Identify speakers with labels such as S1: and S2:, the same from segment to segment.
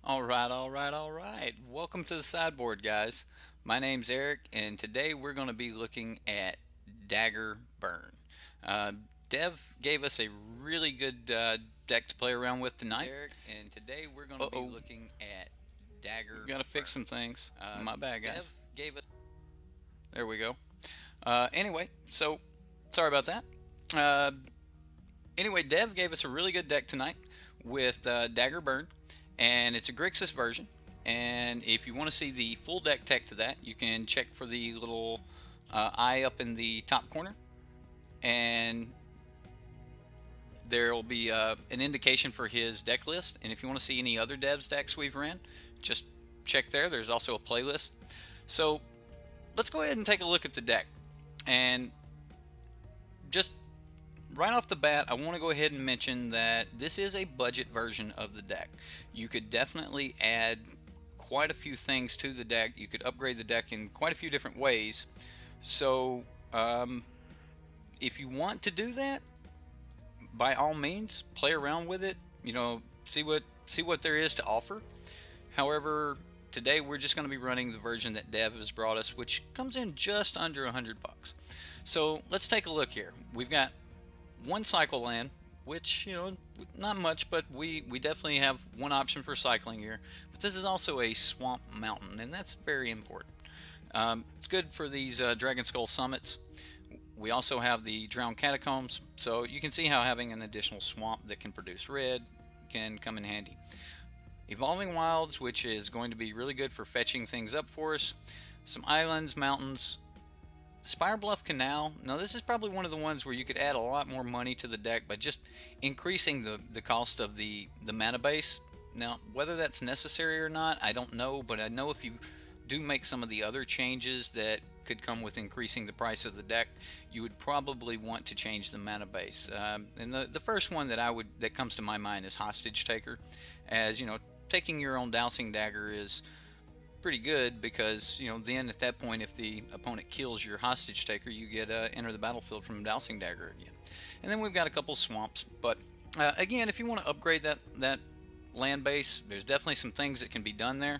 S1: All right. Welcome to the sideboard, guys. My name's Eric, and today we're going to be looking at Dagger Burn. Uh, Dev gave us a really good deck to play around with tonight. Eric, and today we're going to be looking at Dagger. Got to fix some things. My bad, guys. Dev gave us. There we go. Anyway, so sorry about that. Anyway, Dev gave us a really good deck tonight with Dagger Burn, and it's a Grixis version. And if you want to see the full deck tech to that, you can check for the little eye up in the top corner, and there will be an indication for his deck list. And if you want to see any other devs decks we've ran, just check there. There's also a playlist. So let's go ahead and take a look at the deck. And just right off the bat, I want to go ahead and mention that this is a budget version of the deck. You could definitely add quite a few things to the deck. You could upgrade the deck in quite a few different ways. So if you want to do that, by all means, play around with it. You know, see what there is to offer. However, today we're just going to be running the version that Dev has brought us, which comes in just under $100. So let's take a look here. We've got one cycle land, which, you know, not much, but we definitely have one option for cycling here. But this is also a swamp mountain, and that's very important. It's good for these Dragon Skull summits. We also have the Drowned Catacombs, so you can see how having an additional swamp that can produce red can come in handy. Evolving Wilds, which is going to be really good for fetching things up for us. Some islands, mountains. Spire Bluff Canal. Now this is probably one of the ones where you could add a lot more money to the deck by just increasing the cost of the mana base. Now whether that's necessary or not, I don't know, but I know if you do make some of the other changes that could come with increasing the price of the deck, you would probably want to change the mana base. And the first one that comes to my mind is Hostage Taker. As you know, taking your own Dowsing Dagger is pretty good, because, you know, then at that point, if the opponent kills your Hostage Taker, you get enter the battlefield from Dowsing Dagger again. And then we've got a couple swamps, but again, if you want to upgrade that land base, there's definitely some things that can be done there.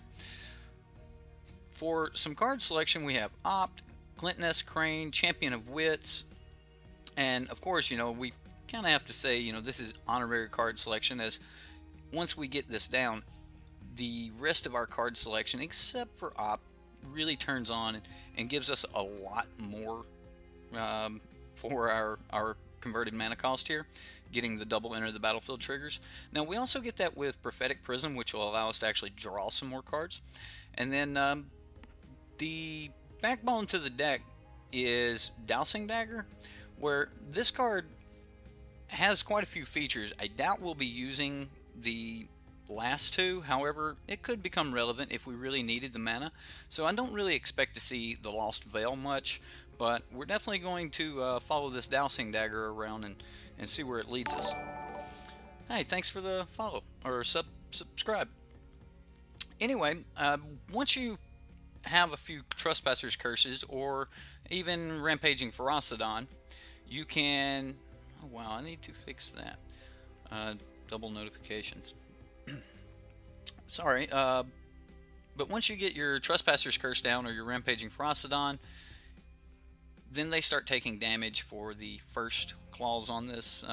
S1: For some card selection, we have Opt, Glintnest Crane, Champion of Wits, and of course, you know, we kind of have to say, you know, this is honorary card selection, as once we get this down, the rest of our card selection, except for Opt, really turns on and gives us a lot more for our converted mana cost here, getting the double enter the battlefield triggers. Now we also get that with Prophetic Prism, which will allow us to actually draw some more cards. And then the backbone to the deck is Dowsing Dagger, where this card has quite a few features. I doubt we'll be using the last two, however, it could become relevant if we really needed the mana. So I don't really expect to see the Lost Veil much, but we're definitely going to follow this Dowsing Dagger around and see where it leads us. Hey, thanks for the follow, or subscribe. Anyway, once you have a few Trespasser's Curses, or even Rampaging Ferocidon, you can... Oh wow, I need to fix that. Double notifications. Sorry, but once you get your Trespasser's Curse down, or your Rampaging Ferocidon, then they start taking damage for the first clause on this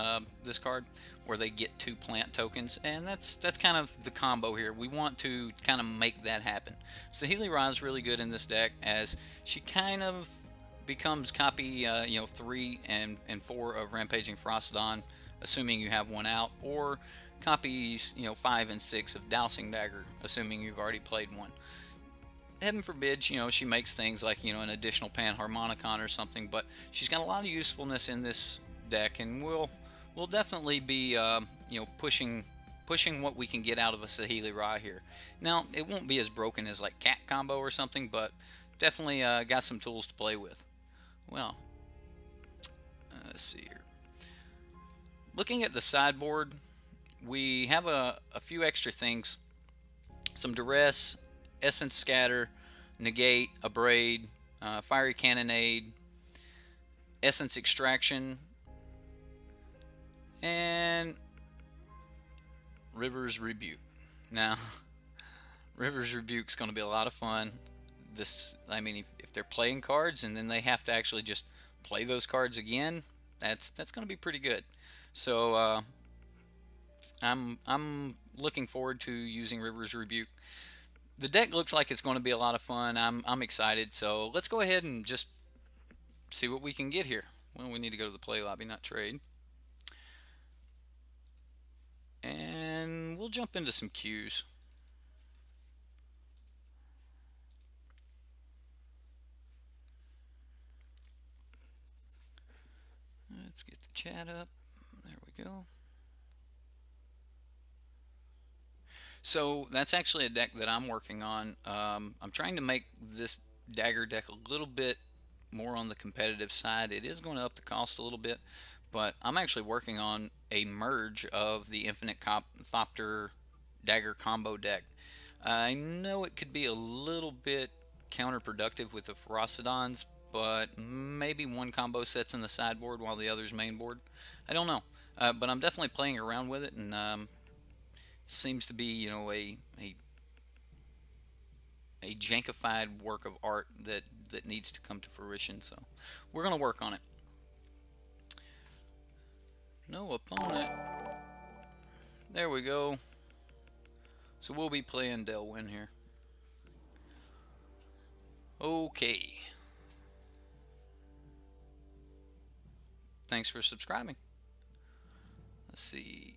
S1: this card, where they get 2 plant tokens, and that's kind of the combo here. We want to kind of make that happen. Saheeli Ra is really good in this deck, as she kind of becomes copy you know, 3 and 4 of Rampaging Ferocidon, assuming you have one out, or copies, you know, 5 and 6 of Dowsing Dagger, assuming you've already played one. Heaven forbid, you know, she makes things like, you know, an additional Panharmonicon or something, but she's got a lot of usefulness in this deck, and we'll definitely be you know, pushing what we can get out of a Saheeli Ra here. Now it won't be as broken as like Cat Combo or something, but definitely got some tools to play with. Well, let's see here. Looking at the sideboard, we have a few extra things. Some Duress, Essence Scatter, Negate, Abrade, Fiery Cannonade, Essence Extraction, and River's Rebuke. Now, River's Rebuke's going to be a lot of fun. This, I mean, if they're playing cards and then they have to actually just play those cards again, that's going to be pretty good. So I'm looking forward to using River's Rebuke. The deck looks like it's going to be a lot of fun. I'm excited. So let's go ahead and just see what we can get here. Well, we need to go to the play lobby, not trade. And we'll jump into some queues. Let's get the chat up. There we go. So that's actually a deck that I'm working on. I'm trying to make this Dagger deck a little bit more on the competitive side. It is going to up the cost a little bit, but I'm actually working on a merge of the Infinite Thopter Dagger combo deck. I know it could be a little bit counterproductive with the Ferocidons, but maybe one combo sets in the sideboard while the other's main board. I don't know, but I'm definitely playing around with it, and seems to be, you know, a jankified work of art that needs to come to fruition. So we're gonna work on it. No opponent. There we go. So we'll be playing Delwyn here. Okay. Thanks for subscribing. Let's see.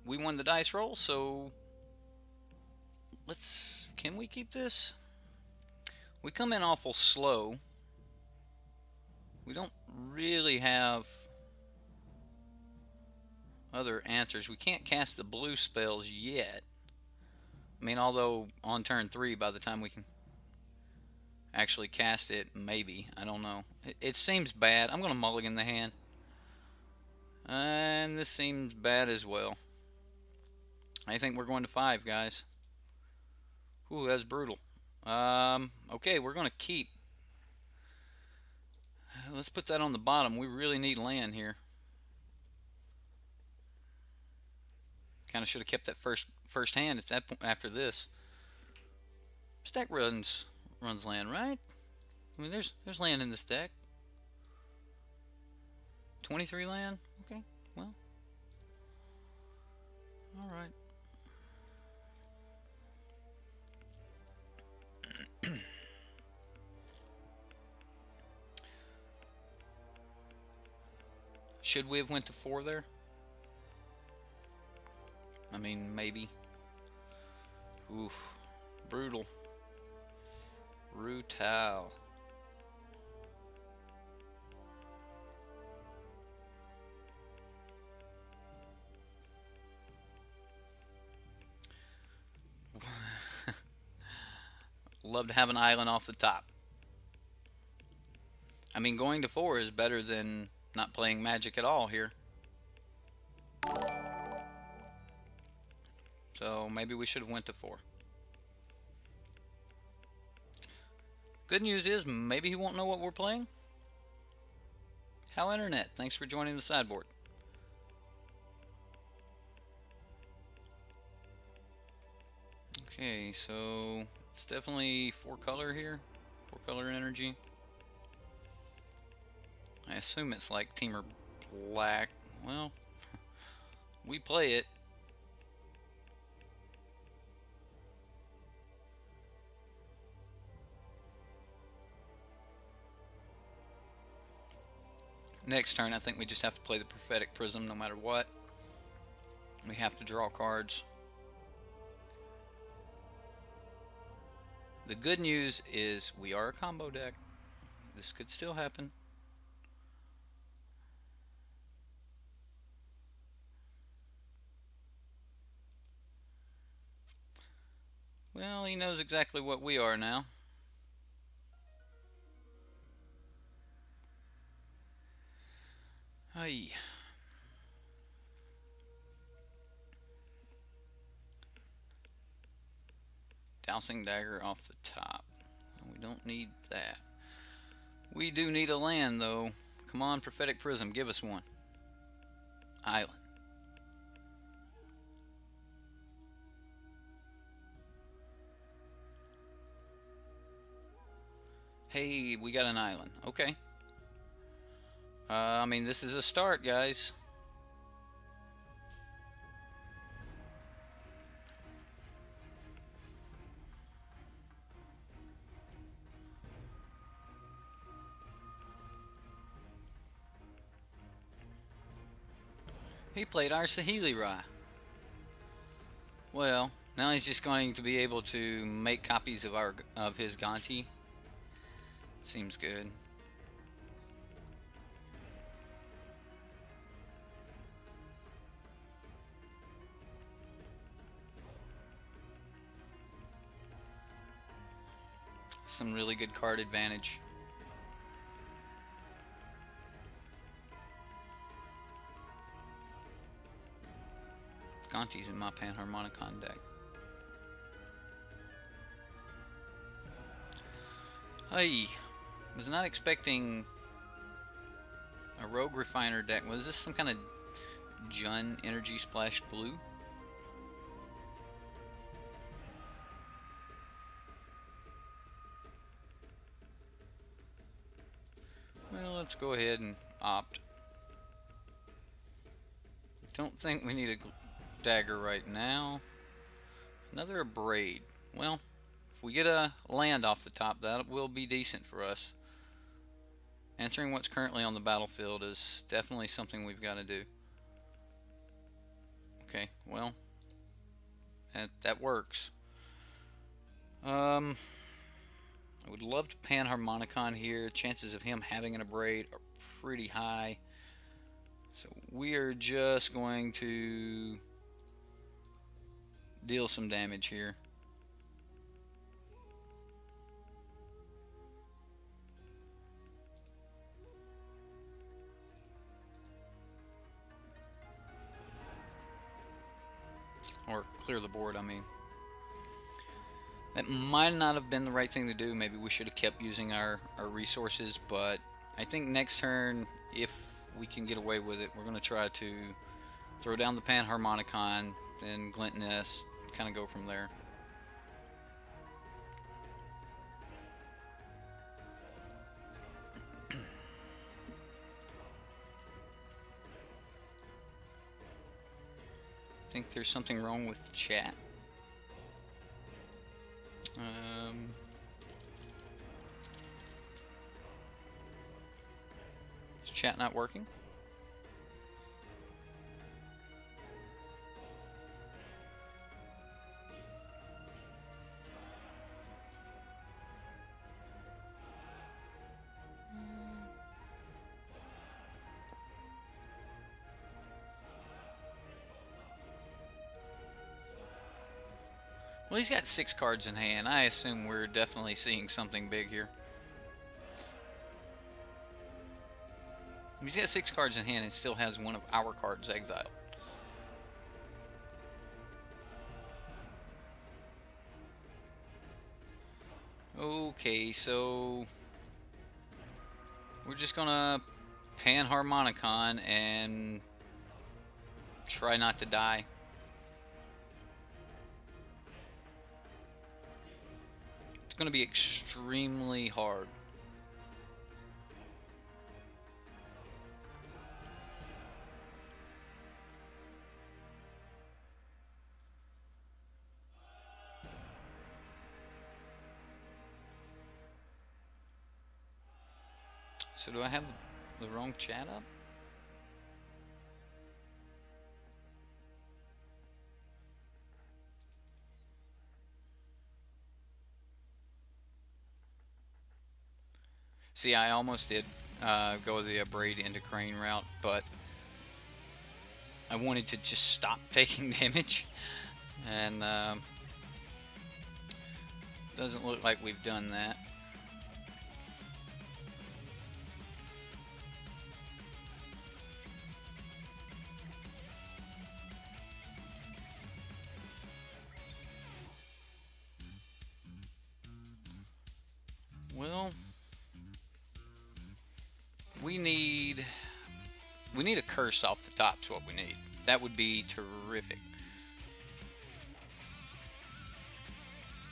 S1: We won the dice roll, so can we keep this? We come in awful slow. We don't really have other answers. We can't cast the blue spells yet. I mean, although on turn 3, by the time we can actually cast it, maybe. I don't know. It seems bad. I'm going to mulligan the hand. And this seems bad as well. I think we're going to 5, guys. Ooh, that's brutal. Okay, we're going to keep. Let's put that on the bottom. We really need land here. Kind of should have kept that first hand at that point after this. Stack runs land, right? I mean, there's land in this deck. 23 land. Okay, well, all right. Should we have went to 4 there? I mean, maybe. Oof. Brutal. Brutal. Love to have an island off the top. I mean, going to 4 is better than not playing Magic at all here. So maybe we should have went to 4. Good news is maybe he won't know what we're playing. How Internet, thanks for joining the sideboard. Okay, so it's definitely 4 color here. 4 color energy. I assume it's like Teamer Black. Well, we play it. Next turn, I think we just have to play the Prophetic Prism no matter what. We have to draw cards. The good news is we are a combo deck. This could still happen. Well, he knows exactly what we are now. Hey. Dowsing Dagger off the top. We don't need that. We do need a land, though. Come on, Prophetic Prism, give us one. Island. Hey, we got an island. Okay. I mean, this is a start, guys. He played our Saheeli Ra. Well, now he's just going to be able to make copies of his Gonti. Seems good. Some really good card advantage. Gonti's in my Panharmonicon deck. Hey, was not expecting a Rogue Refiner deck. Was this some kind of Jun Energy Splash Blue? Well, let's go ahead and opt. Don't think we need a dagger right now. Another Abrade. Well, if we get a land off the top, that will be decent for us. Answering what's currently on the battlefield is definitely something we've got to do. Okay, well, that works. I would love to Panharmonicon here. Chances of him having an Abrade are pretty high. So we are just going to deal some damage here. Or clear the board, I mean. That might not have been the right thing to do. Maybe we should have kept using our resources, but I think next turn, if we can get away with it, we're going to try to throw down the Panharmonicon, then Glint Nest, kind of go from there. I think there's something wrong with chat. Is chat not working? Well, he's got 6 cards in hand. I assume we're definitely seeing something big here. He's got 6 cards in hand and still has one of our cards exiled. Okay, so we're just gonna Panharmonicon and try not to die. It's gonna be extremely hard. So do I have the wrong chat up? See, I almost did go the Abrade into Crane route, but I wanted to just stop taking damage, and doesn't look like we've done that. Well, we need a curse off the top is what we need. That would be terrific.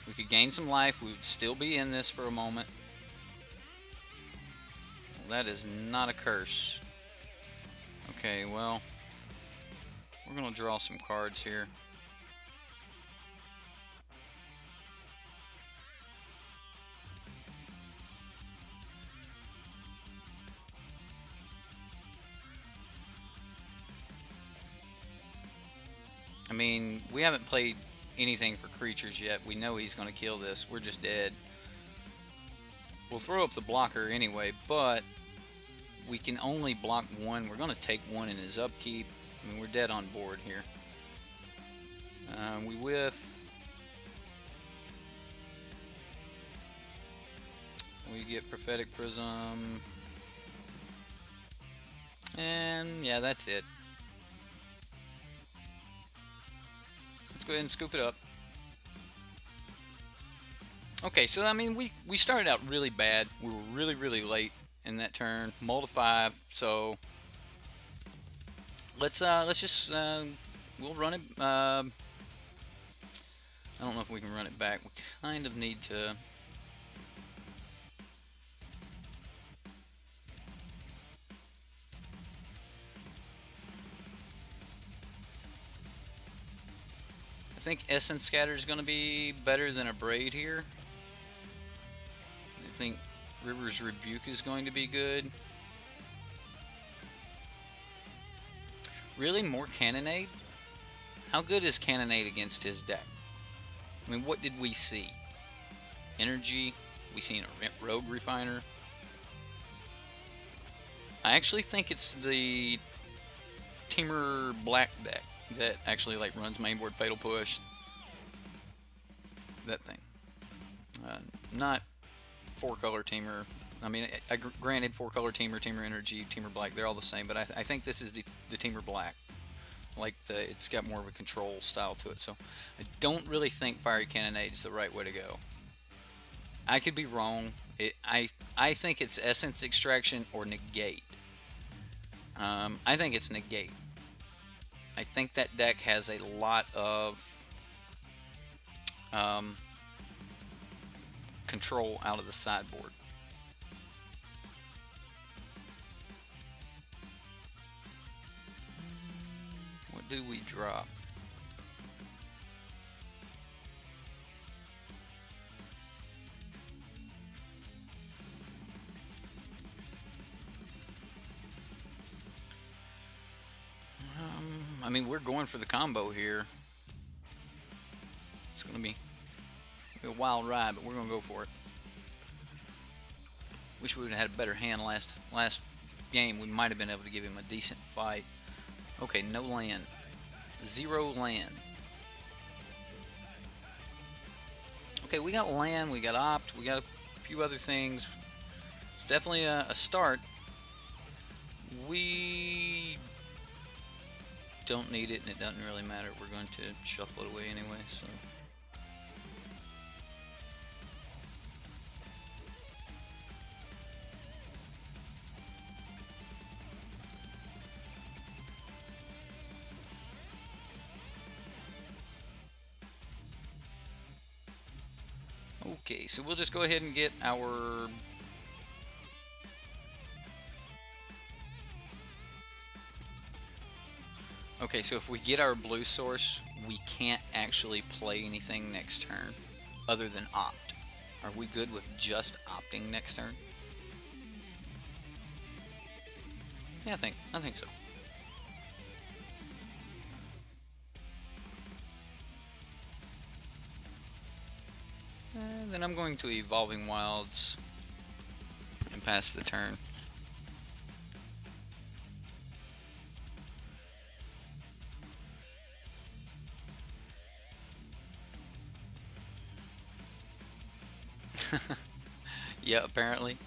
S1: We could gain some life. We would still be in this for a moment. that is not a curse. Okay, well, we're gonna draw some cards here. I mean, we haven't played anything for creatures yet. We know he's gonna kill this. We're just dead. We'll throw up the blocker anyway, but we can only block one. We're going to take one in his upkeep. I mean, we're dead on board here. We whiff. We get Prophetic Prism. And yeah, that's it. Let's go ahead and scoop it up. Okay, so I mean, we started out really bad. We were really late in that turn, mull to 5. So let's just we'll run it. I don't know if we can run it back. We kind of need to. I think Essence Scatter is going to be better than a Braid here. I think River's Rebuke is going to be good. Really? More Cannonade? How good is Cannonade against his deck? I mean, what did we see? Energy? We seen a Rogue Refiner? I actually think it's the Teamer Black deck that actually like runs mainboard Fatal Push. That thing. Not 4-color Teamer. I mean, granted, 4-color Teamer, Teamer Energy, Teamer Black, they're all the same, but I think this is the Teamer Black. Like, it's got more of a control style to it, so I don't really think Fiery Cannonade is the right way to go. I could be wrong. I think it's Essence Extraction or Negate. I think it's Negate. I think that deck has a lot of control out of the sideboard. What do we drop? I mean, we're going for the combo here. It's going to be a wild ride, but we're going to go for it. Wish we would have had a better hand last game. We might have been able to give him a decent fight. Okay, no land. 0 land. Okay, we got land, we got opt, we got a few other things. It's definitely a start. We don't need it, and it doesn't really matter. We're going to shuffle it away anyway, so. Okay, so we'll just go ahead and get our okay, so if we get our blue source, we can't actually play anything next turn other than opt. Are we good with just opting next turn? Yeah, I think so. Then I'm going to Evolving Wilds and pass the turn. Yeah, apparently.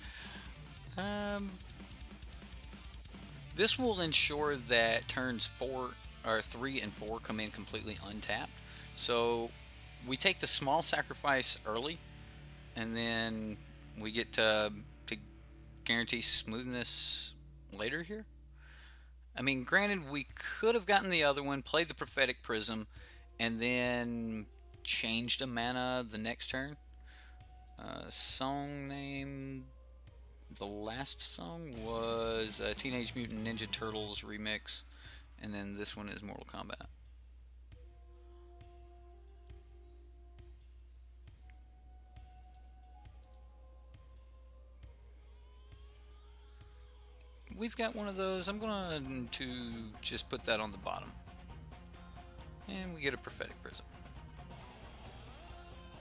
S1: This will ensure that turns 3 and 4 come in completely untapped. So we take the small sacrifice early, and then we get to guarantee smoothness later here. I mean, granted, we could have gotten the other one, played the Prophetic Prism, and then changed a mana the next turn. Song name, The last song was Teenage Mutant Ninja Turtles remix, and then this one is Mortal Kombat. We've got one of those. I'm going to just put that on the bottom. And we get a Prophetic Prism.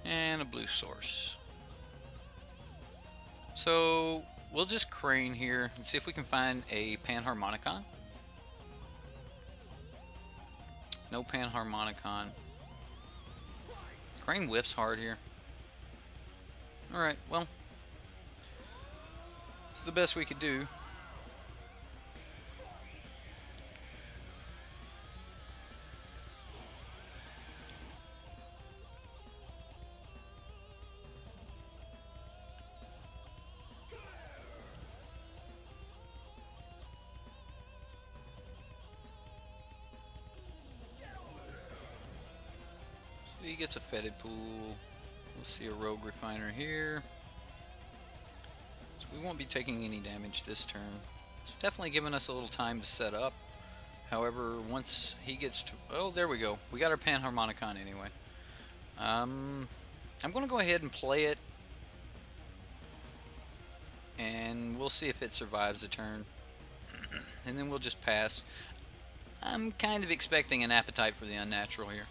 S1: And a blue source. So we'll just crane here and see if we can find a Panharmonicon. No Panharmonicon. Crane whiffs hard here. Alright, well, it's the best we could do. He gets a fetid pool. We'll see a rogue refiner here. So we won't be taking any damage this turn. It's definitely giving us a little time to set up. However, once he gets to... Oh, there we go. We got our Panharmonicon anyway. I'm going to go ahead and play it. And we'll see if it survives the turn. And then we'll just pass. I'm kind of expecting an appetite for the unnatural here.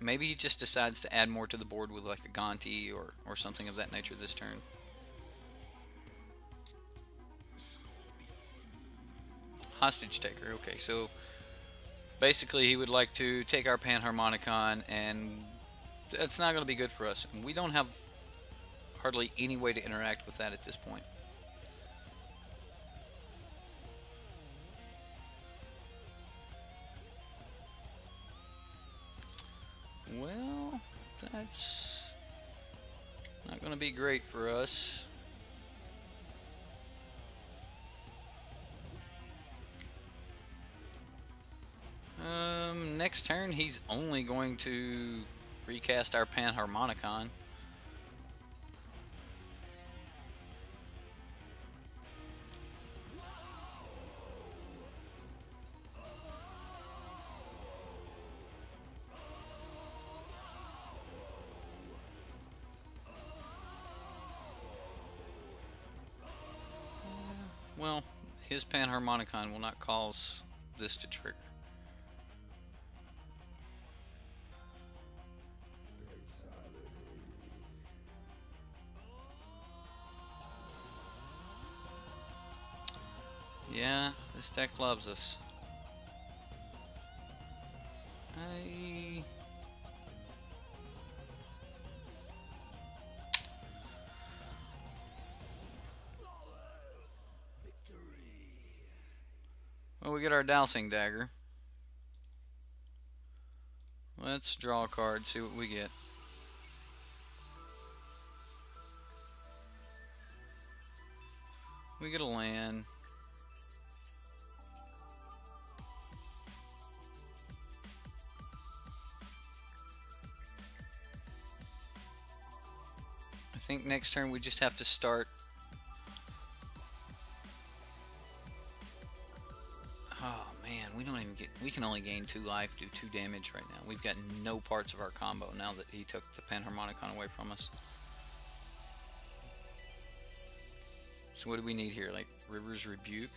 S1: Maybe he just decides to add more to the board with like a Gonti or something of that nature this turn. Hostage taker. Okay, so basically he would like to take our Panharmonicon, and that's not going to be good for us. We don't have hardly any way to interact with that at this point. Well, that's not going to be great for us. Next turn he's only going to recast our Panharmonicon. Well, his Panharmonicon will not cause this to trigger. Yeah, this deck loves us. Well, we get our Dowsing Dagger. Let's draw a card, see what we get. We get a land. I think next turn we just have to start. Oh man, we don't even get. We can only gain 2 life, do 2 damage right now. We've got no parts of our combo now that he took the Panharmonicon away from us. So what do we need here? Like River's Rebuke?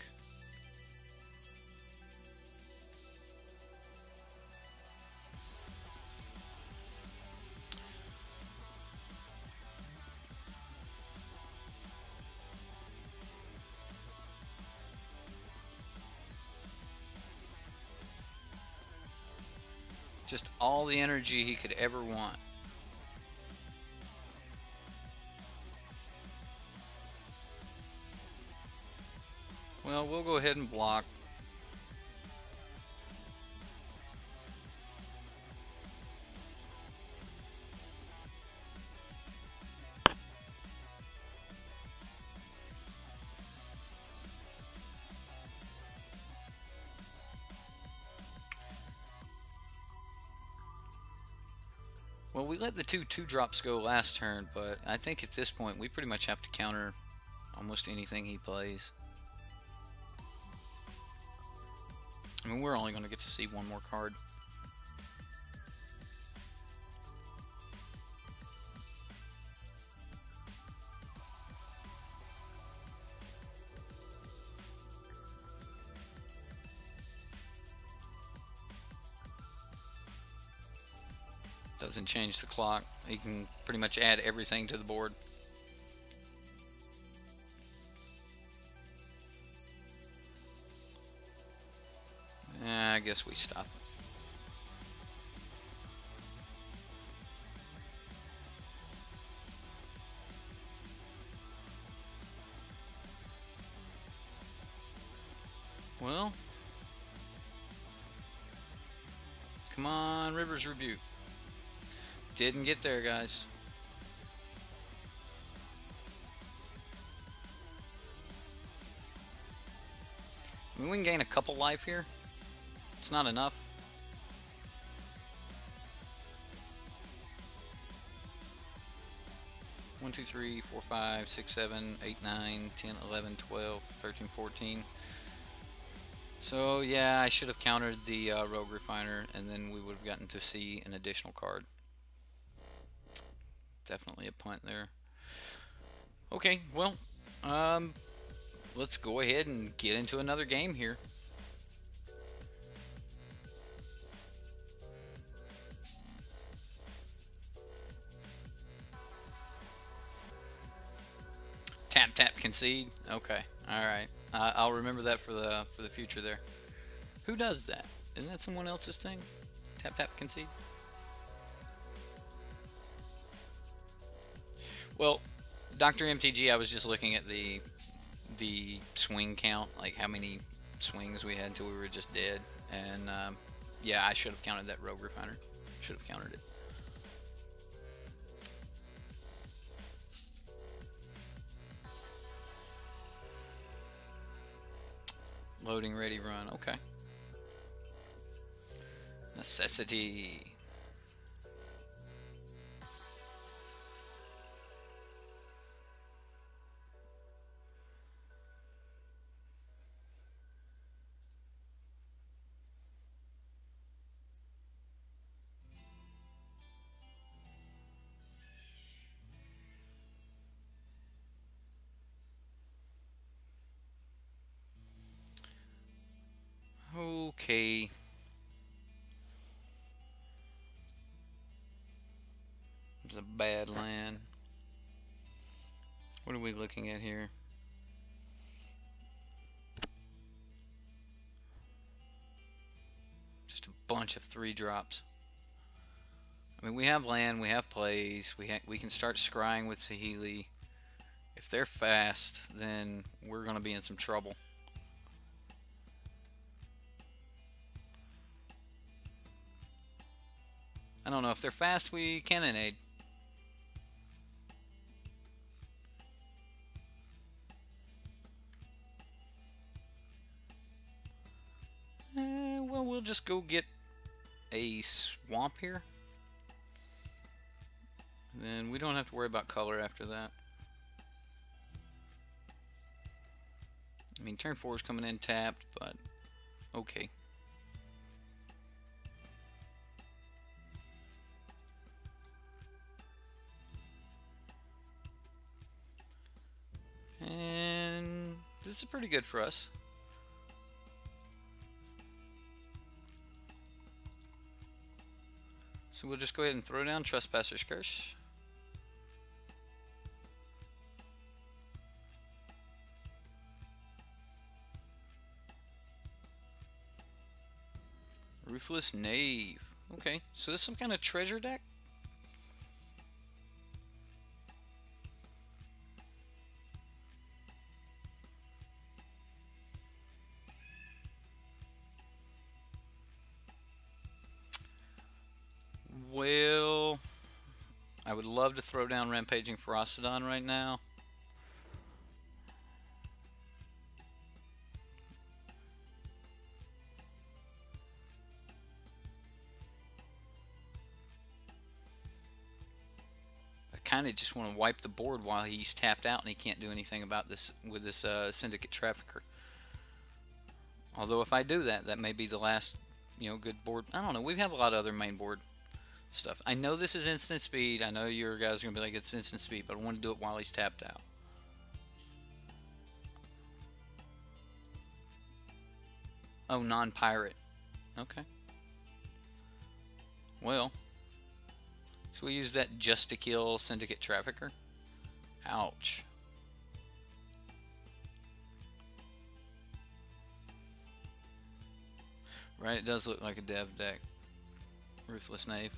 S1: Just all the energy he could ever want. Well, we'll go ahead and block. Well, we let the two drops go last turn, but I think at this point we pretty much have to counter almost anything he plays. I mean, we're only going to get to see one more card. Doesn't change the clock. He can pretty much add everything to the board. I guess we stop it. Well, come on, River's Rebuke. Didn't get there, guys. I mean, we can gain a couple life here. It's not enough. One, 2, 3, 4, 5, 6, 7, 8, 9, 10, 11, 12, 13, 14. So yeah, I should have countered the Rogue Refiner, and then we would have gotten to see an additional card. Definitely a punt there. Okay, well, let's go ahead and get into another game here. Tap tap concede. Okay, all right. I'll remember that for the future there. Who does that? Isn't that someone else's thing? Tap tap concede. Well, Dr. MTG, I was just looking at the swing count, like how many swings we had until we were just dead, and yeah, I should have counted that Rogue Refiner. Should have countered it. Loading ready run. Okay. Necessity. Okay. It's a bad land. What are we looking at here? Just a bunch of 3 drops. I mean, we have land, we have plays, we can start scrying with Saheeli. If they're fast, then we're going to be in some trouble. I don't know. If they're fast, we cannonade. Well, we'll just go get a swamp here. Then we don't have to worry about color after that. I mean, turn 4 is coming in tapped, but okay. And this is pretty good for us. So we'll just go ahead and throw down Trespasser's Curse. Ruthless Knave. Okay, so this is some kind of treasure deck? Well, I would love to throw down Rampaging Ferocidon right now. kind of just want to wipe the board while he's tapped out and he can't do anything about this with this Syndicate Trafficker. Although if I do that, that may be the last, you know, good board. I don't know. We have a lot of other main board stuff. I know this is instant speed. I know your guys are going to be like, it's instant speed, but I want to do it while he's tapped out. Oh, non-pirate. Okay. Well, so we use that just to kill Syndicate Trafficker. Ouch. Right, it does look like a dev deck. Ruthless Knave.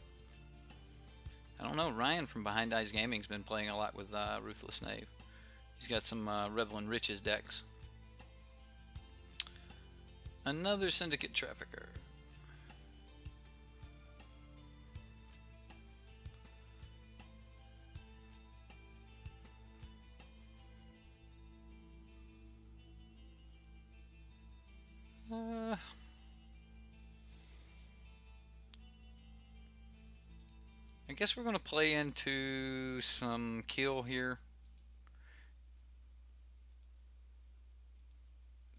S1: I don't know, Ryan from Behind Eyes Gaming's been playing a lot with Ruthless Knave. He's got some Revelin Riches decks. Another Syndicate Trafficker. I guess we're going to play into some kill here.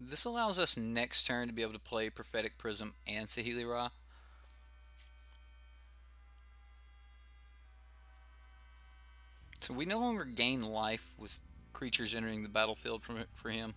S1: This allows us next turn to be able to play Prophetic Prism and Saheeli Ra. So we no longer gain life with creatures entering the battlefield for him.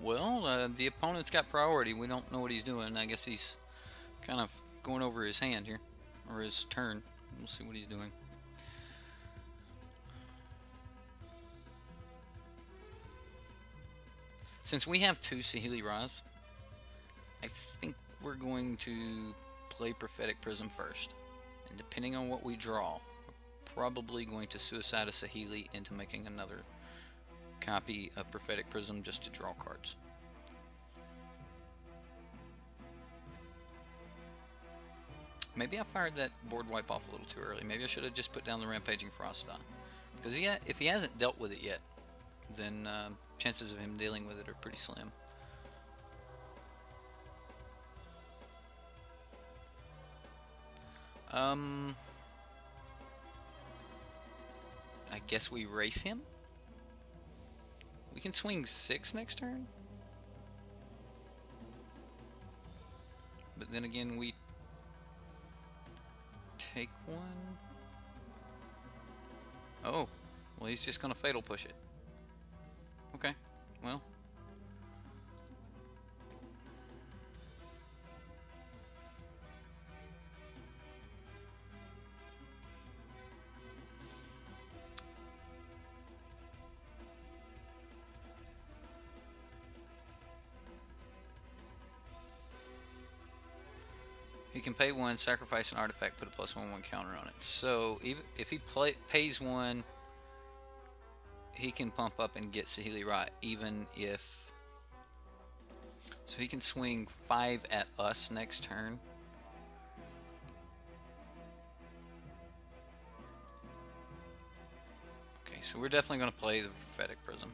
S1: Well, the opponent's got priority. We don't know what he's doing. I guess he's kind of going over his hand here, or his turn. We'll see what he's doing. Since we have two Saheeli Ras, I think we're going to play Prophetic Prism first. And depending on what we draw, we're probably going to suicide a Saheeli into making another copy of Prophetic Prism just to draw cards. Maybe I fired that board wipe off a little too early. Maybe I should have just put down the Rampaging Frostdom. Because if he hasn't dealt with it yet, then chances of him dealing with it are pretty slim. I guess we race him. We can swing 6 next turn. But then again, we take 1. Oh, well, he's just going to Fatal Push it. Okay, well. He can pay 1, sacrifice an artifact, put a +1/+1 counter on it. So even if he pays 1, he can pump up and get Saheeli Ra, even if. So he can swing 5 at us next turn. Okay, so we're definitely going to play the Prophetic Prism.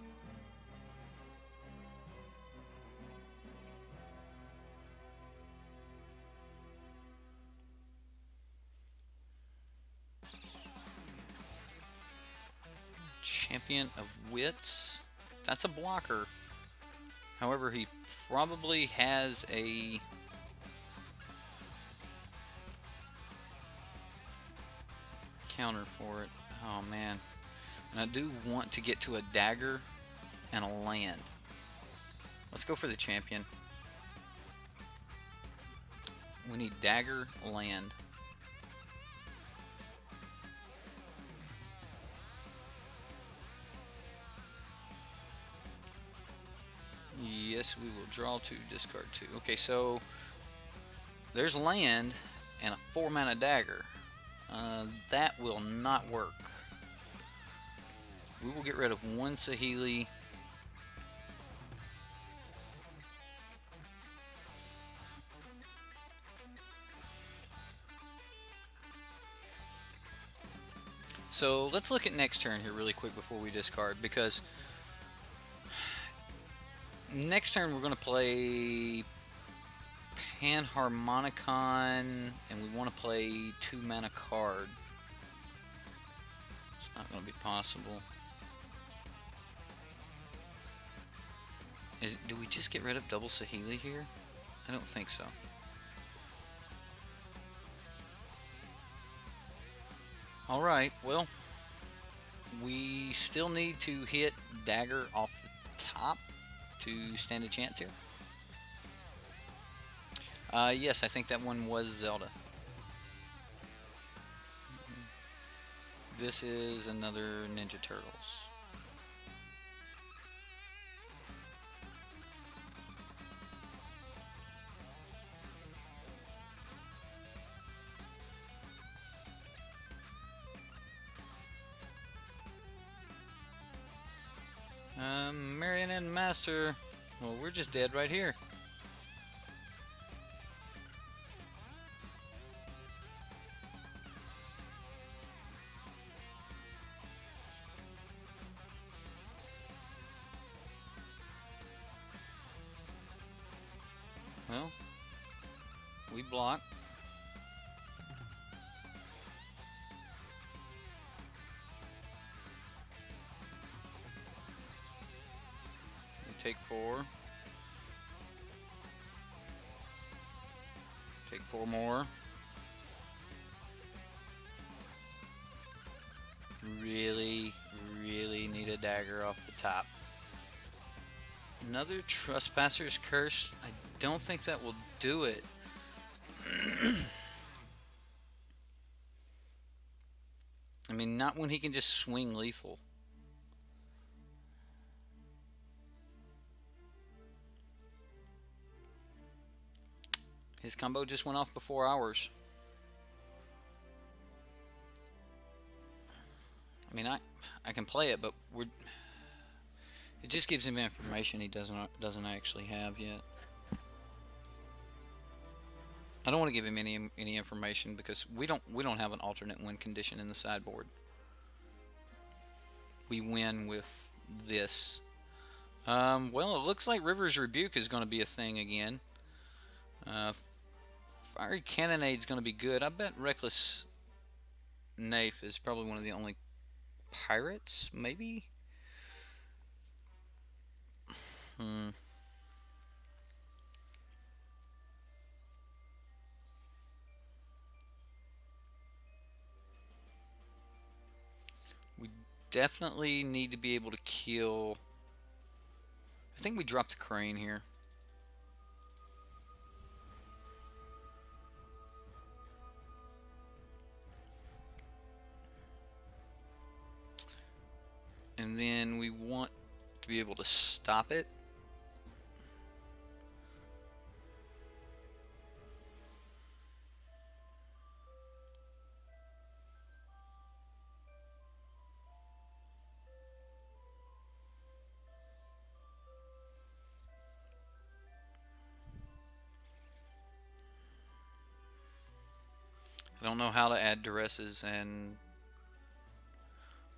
S1: Champion of Wits. That's a blocker. However, he probably has a counter for it. Oh man. And I do want to get to a dagger and a land. Let's go for the champion. We need dagger, land. Yes, we will draw 2, discard 2. Okay, so there's land and a 4-mana dagger. That will not work. We will get rid of one Saheeli. So let's look at next turn here really quick before we discard, because next turn we're going to play Panharmonicon, and we want to play 2 mana card. It's not going to be possible. Do we just get rid of double Saheeli here? I don't think so. Alright, well, we still need to hit Dagger off the top to stand a chance here. Yes, I think that one was Zelda. This is another Ninja Turtles. Marionette Master. Well, we're just dead right here. Well, we block. Take 4. Take 4 more. Really need a dagger off the top. Another Trespasser's Curse. I don't think that will do it. I mean, not when he can just swing lethal. His combo just went off before ours. I mean, I can play it, but it just gives him information he doesn't actually have yet. I don't want to give him any information because we don't have an alternate win condition in the sideboard. We win with this. Well, it looks like River's Rebuke is going to be a thing again. Fiery Cannonade is going to be good. I bet Reckless Naif is probably one of the only pirates, maybe? We definitely need to be able to kill... I think we dropped the Crane here. And then we want to be able to stop it. I don't know how to add duresses, and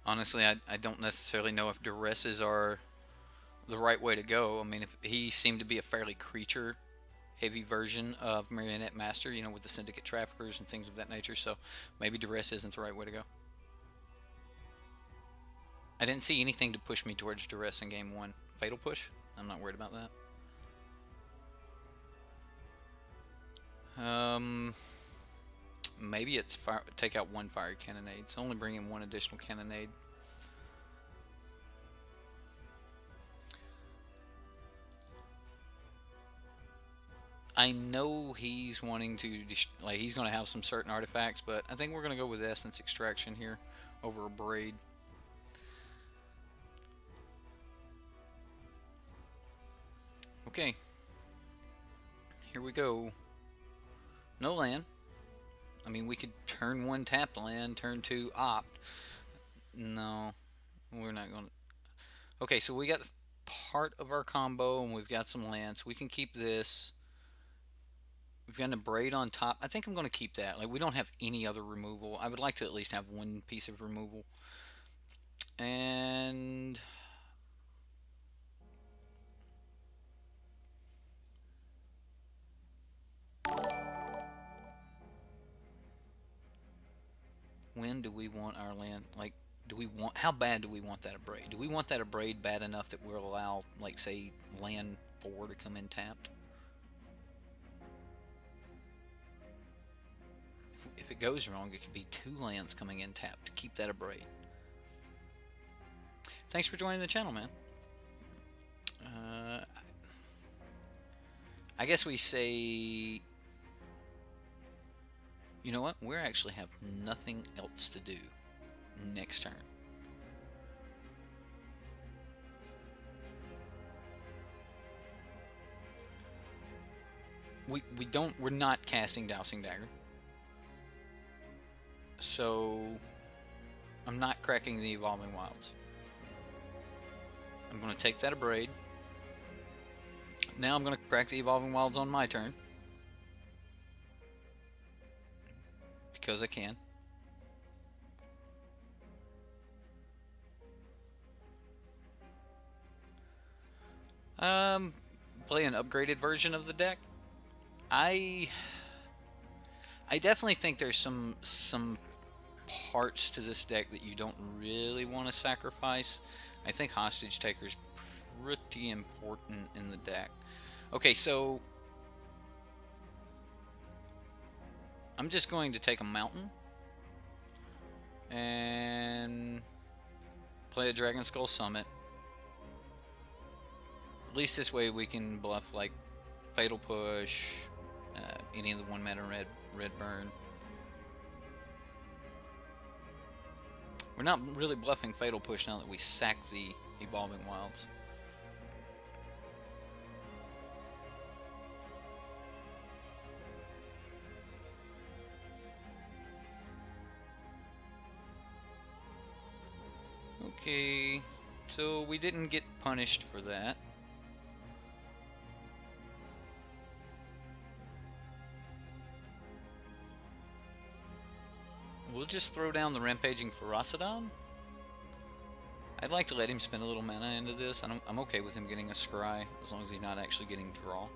S1: honestly, I don't necessarily know if duresses are the right way to go. I mean, if he seemed to be a fairly creature-heavy version of Marionette Master, you know, with the Syndicate Traffickers and things of that nature, so maybe duress isn't the right way to go. I didn't see anything to push me towards duress in Game 1. Fatal Push? I'm not worried about that. Maybe it's take out 1 Fiery Cannonade. It's only bringing 1 additional Cannonade. I know he's wanting to, like, he's going to have some certain artifacts, but I think we're going to go with Essence Extraction here over a Braid. Okay. Here we go. No land. I mean, we could turn 1 tap land, turn 2 opt. No. We're not going to. Okay, so we got part of our combo, and we've got some lands. We can keep this. We've got a braid on top. I think I'm going to keep that. Like, we don't have any other removal. I would like to at least have one piece of removal. And when do we want our land? Like, do we want? How bad do we want that abrade? Do we want that abrade bad enough that we'll allow, like, say, land 4 to come in tapped? If it goes wrong, it could be 2 lands coming in tapped to keep that abrade. Thanks for joining the channel, man. I guess we say, you know what? We actually have nothing else to do next turn. We're not casting Dowsing Dagger. So I'm not cracking the Evolving Wilds. I'm going to take that abrade. Now I'm going to crack the Evolving Wilds on my turn. Because I can. Play an upgraded version of the deck. I definitely think there's some parts to this deck that you don't really want to sacrifice. I think Hostage Taker's pretty important in the deck. Okay, so I'm just going to take a mountain and play a Dragon Skull Summit. At least this way we can bluff like Fatal Push, any of the 1 mana red burn. We're not really bluffing Fatal Push now that we sack the Evolving Wilds. Okay, so we didn't get punished for that. We'll just throw down the Rampaging Ferocidon. I'd like to let him spend a little mana into this. I'm okay with him getting a Scry, as long as he's not actually getting draw.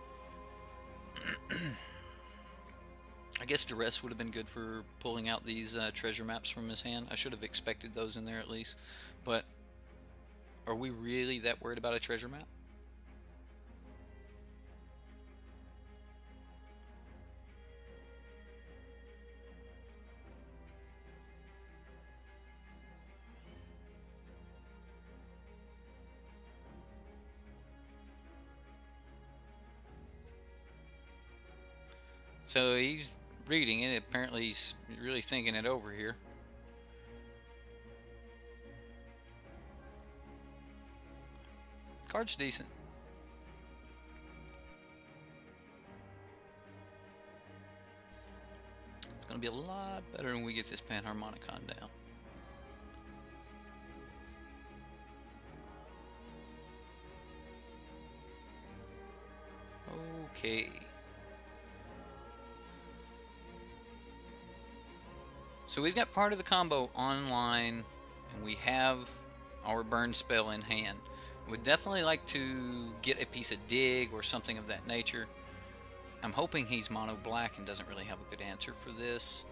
S1: I guess Duress would have been good for pulling out these treasure maps from his hand. I should have expected those in there at least. But are we really that worried about a treasure map? So he's reading it. Apparently he's really thinking it over here. Card's decent. It's going to be a lot better when we get this Panharmonicon down. Okay. So we've got part of the combo online, and we have our burn spell in hand. We'd definitely like to get a piece of dig or something of that nature. I'm hoping he's mono black and doesn't really have a good answer for this.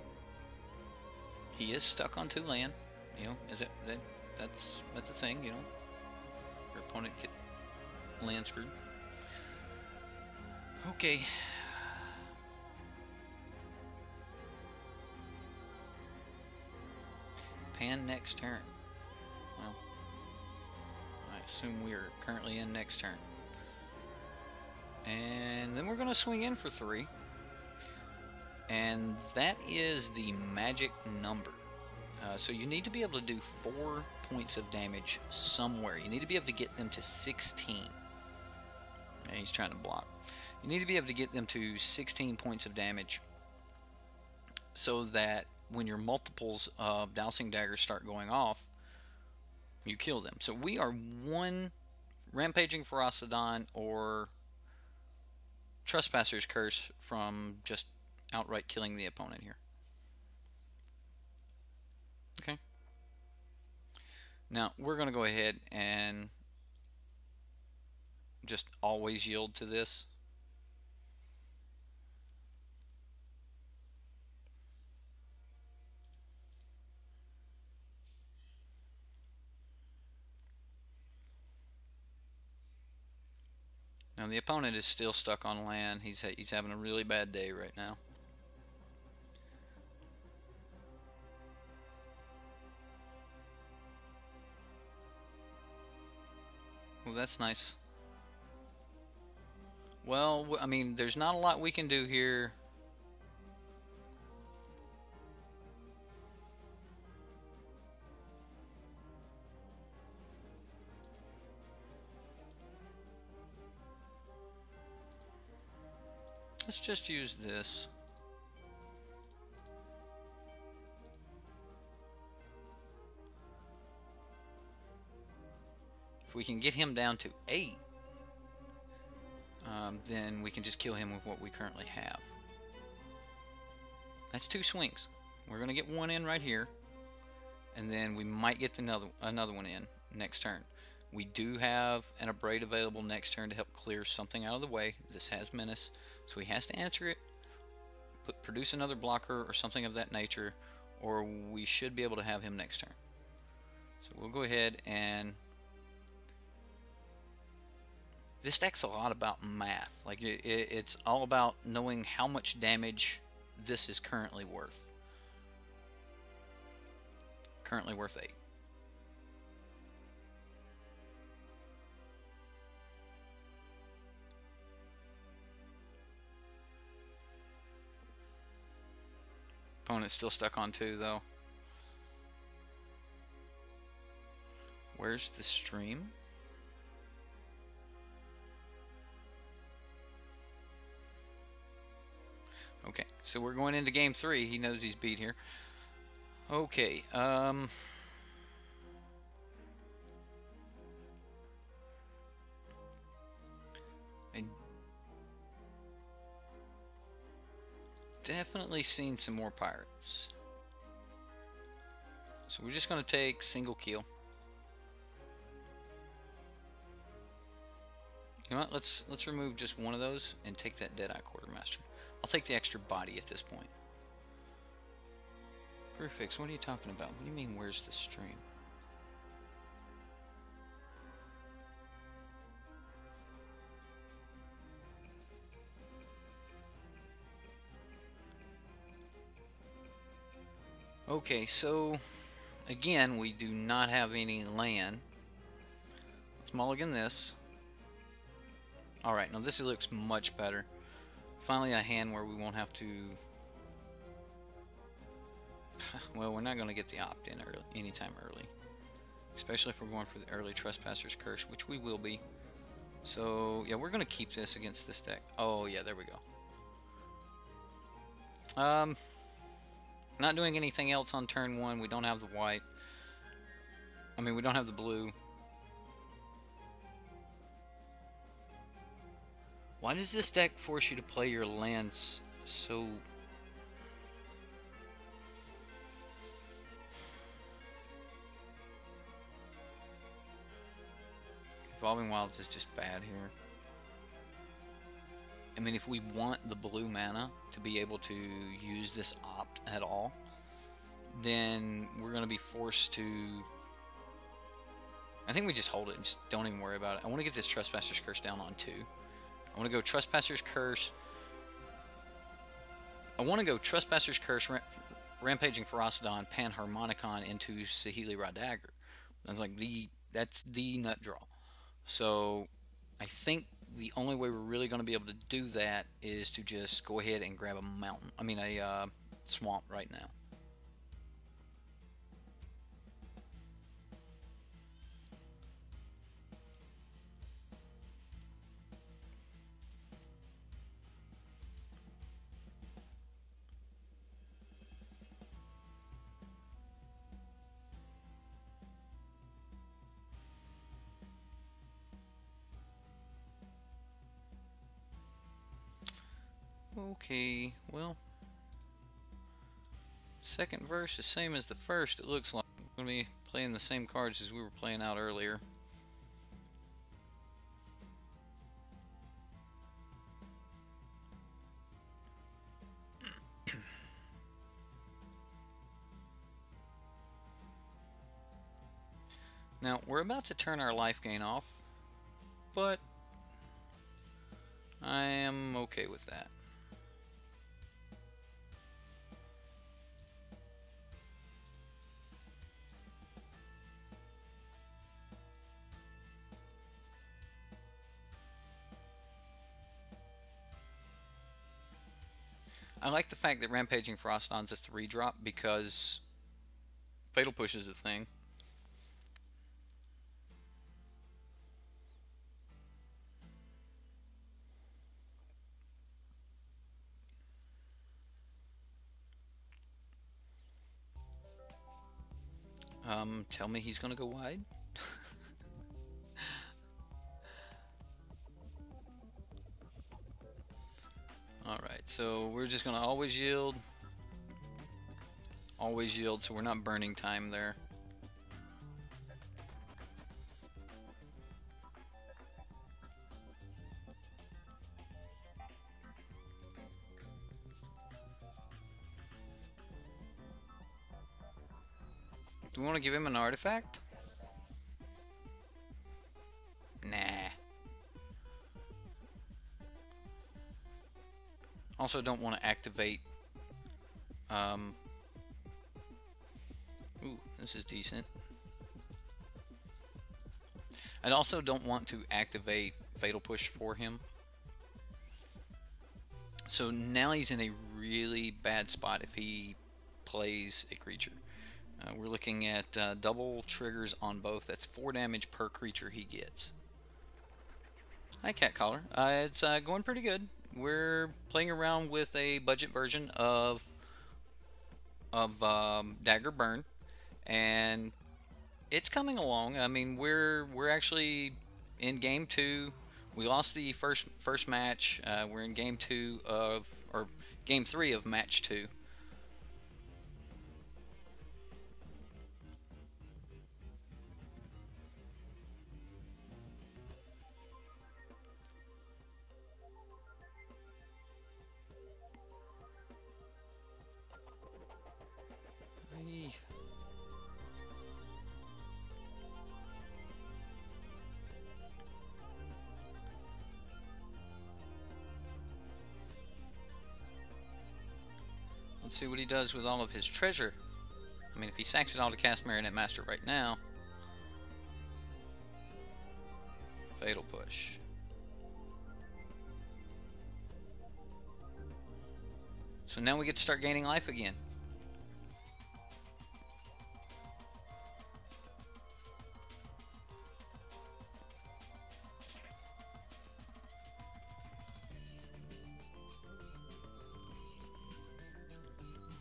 S1: He is stuck on 2 land. You know, that's a thing, you know. Your opponent get land screwed. Okay. Pan next turn. Well, I assume we are currently in next turn. And then we're going to swing in for 3. And that is the magic number. So you need to be able to do 4 points of damage somewhere. You need to be able to get them to 16. And he's trying to block. You need to be able to get them to 16 points of damage so that when your multiples of Dowsing Daggers start going off, you kill them. So we are one Rampaging Ferocidon or Trespasser's Curse from just outright killing the opponent here. Okay. Now we're going to go ahead and just always yield to this. Now the opponent is still stuck on land. He's having a really bad day right now. Well, that's nice. Well, I mean, there's not a lot we can do here. Let's just use this. If we can get him down to 8, then we can just kill him with what we currently have. That's 2 swings. We're going to get one in right here, and then we might get another one in next turn. We do have an Abrade available next turn to help clear something out of the way. This has Menace, so he has to answer it, produce another blocker or something of that nature, or we should be able to have him next turn. So we'll go ahead and... This deck's a lot about math. Like it's all about knowing how much damage this is currently worth. Currently worth 8. Opponent's still stuck on 2 though. Where's the stream? Okay, so we're going into game 3. He knows he's beat here. Okay, I definitely seen some more pirates. So we're just going to take single kill. You know what? Let's remove just one of those and take that Deadeye Quartermaster. I'll take the extra body at this point. Grixis, what are you talking about? What do you mean, where's the stream? Okay, so again, we do not have any land. Let's mulligan this. Alright, now this looks much better. Finally a hand where we won't have to... Well, we're not going to get the opt-in anytime early. Especially if we're going for the early Trespasser's Curse, which we will be. So, yeah, we're going to keep this against this deck. Oh, yeah, there we go. Not doing anything else on turn 1. We don't have the white. I mean, we don't have the blue. Why does this deck force you to play your lands so... Evolving Wilds is just bad here. I mean, if we want the blue mana to be able to use this opt at all, then we're going to be forced to... I think we just hold it and just don't even worry about it. I want to get this Trespasser's Curse down on 2. I want to go Trespasser's Curse. I want to go Trespasser's Curse, Rampaging Ferocidon, Panharmonicon into Saheeli Dagger. That's the nut draw. So I think the only way we're really going to be able to do that is to just go ahead and grab a swamp right now. Okay, well, second verse is same as the first. It looks like we're going to be playing the same cards as we were playing out earlier. Now, we're about to turn our life gain off, but I am okay with that. I like the fact that Rampaging Frostodon's a 3-drop because Fatal Push is a thing. Tell me he's gonna go wide. Alright, so we're just gonna always yield, so we're not burning time there. Do we want to give him an artifact? Nah. Also don't want to activate. Ooh, this is decent. I also don't want to activate Fatal Push for him. So now he's in a really bad spot if he plays a creature. We're looking at double triggers on both. That's 4 damage per creature he gets. Hi, Cat Collar. It's going pretty good. We're playing around with a budget version of Dagger Burn, and it's coming along. I mean, we're actually in game 2. We lost the first match. We're in game 2 of, or game 3 of match 2. Let's see what he does with all of his treasure. I mean, if he sacks it all to cast Marionette Master right now. Fatal Push. So now we get to start gaining life again.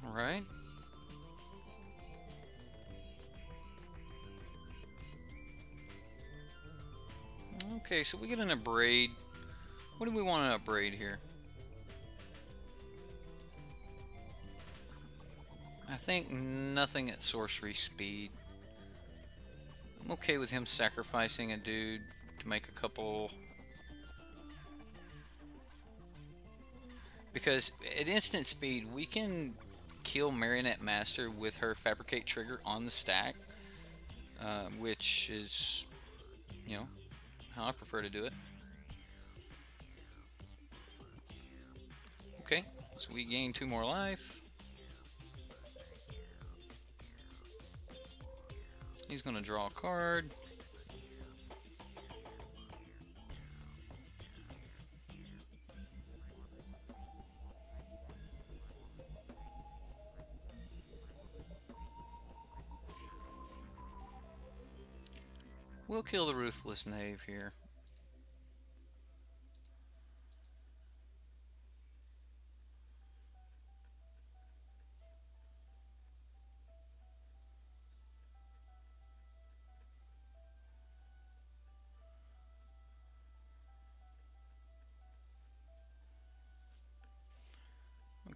S1: Alright. Okay, so we get an Abrade. What do we want to upgrade here? I think nothing at sorcery speed. I'm okay with him sacrificing a dude to make a couple. Because at instant speed, we can kill Marionette Master with her Fabricate trigger on the stack, which is, you know, how I prefer to do it. Okay, so we gain 2 more life. He's going to draw a card. We'll kill the Ruthless Knave here.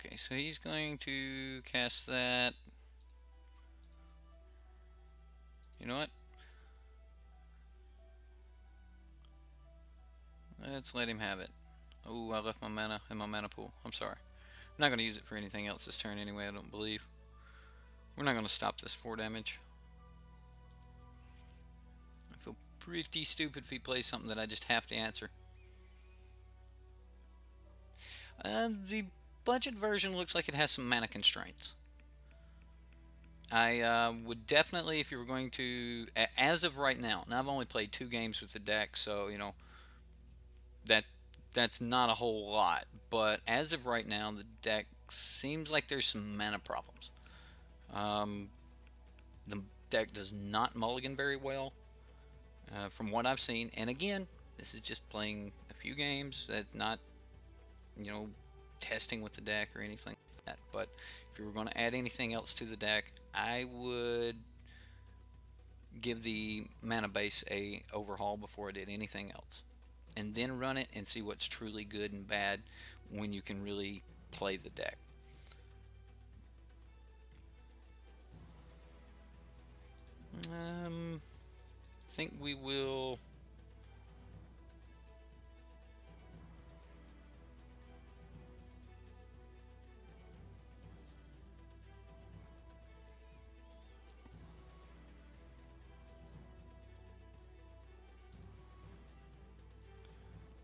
S1: Okay, so he's going to cast that. You know what? Let's let him have it. Oh, I left my mana in my mana pool. I'm sorry. I'm not going to use it for anything else this turn anyway, I don't believe. We're not going to stop this 4 damage. I feel pretty stupid if he plays something that I just have to answer. The budget version looks like it has some mana constraints. I would definitely, if you were going to, as of right now, and I've only played 2 games with the deck, so, you know, that's not a whole lot. But as of right now, the deck seems like there's some mana problems. The deck does not mulligan very well, from what I've seen. And again, this is just playing a few games, not, you know, testing with the deck or anything like that. But if you were going to add anything else to the deck, I would give the mana base a overhaul before I did anything else, and then run it and see what's truly good and bad when you can really play the deck. I think we will.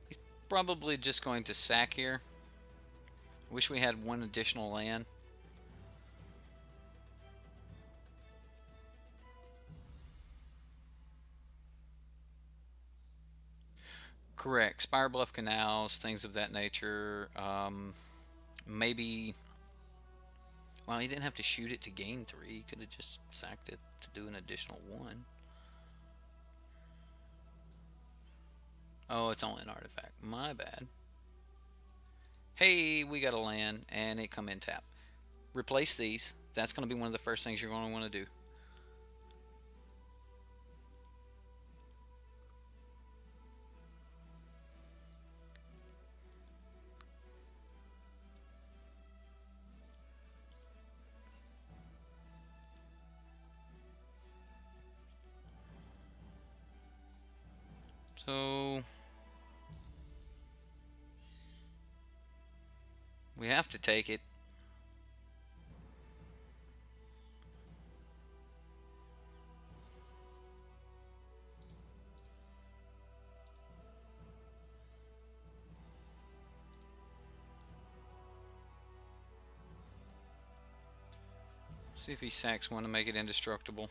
S1: He's probably just going to sack here. Wish we had 1 additional land. Correct. Spire Bluff Canals, things of that nature. Maybe. Well, he didn't have to shoot it to gain 3. He could have just sacked it to do an additional 1. Oh, it's only an artifact. My bad. Hey, we got a land, and it come in tap. Replace these. That's going to be one of the first things you're going to want to do. So we have to take it. See if he sacks one to make it indestructible.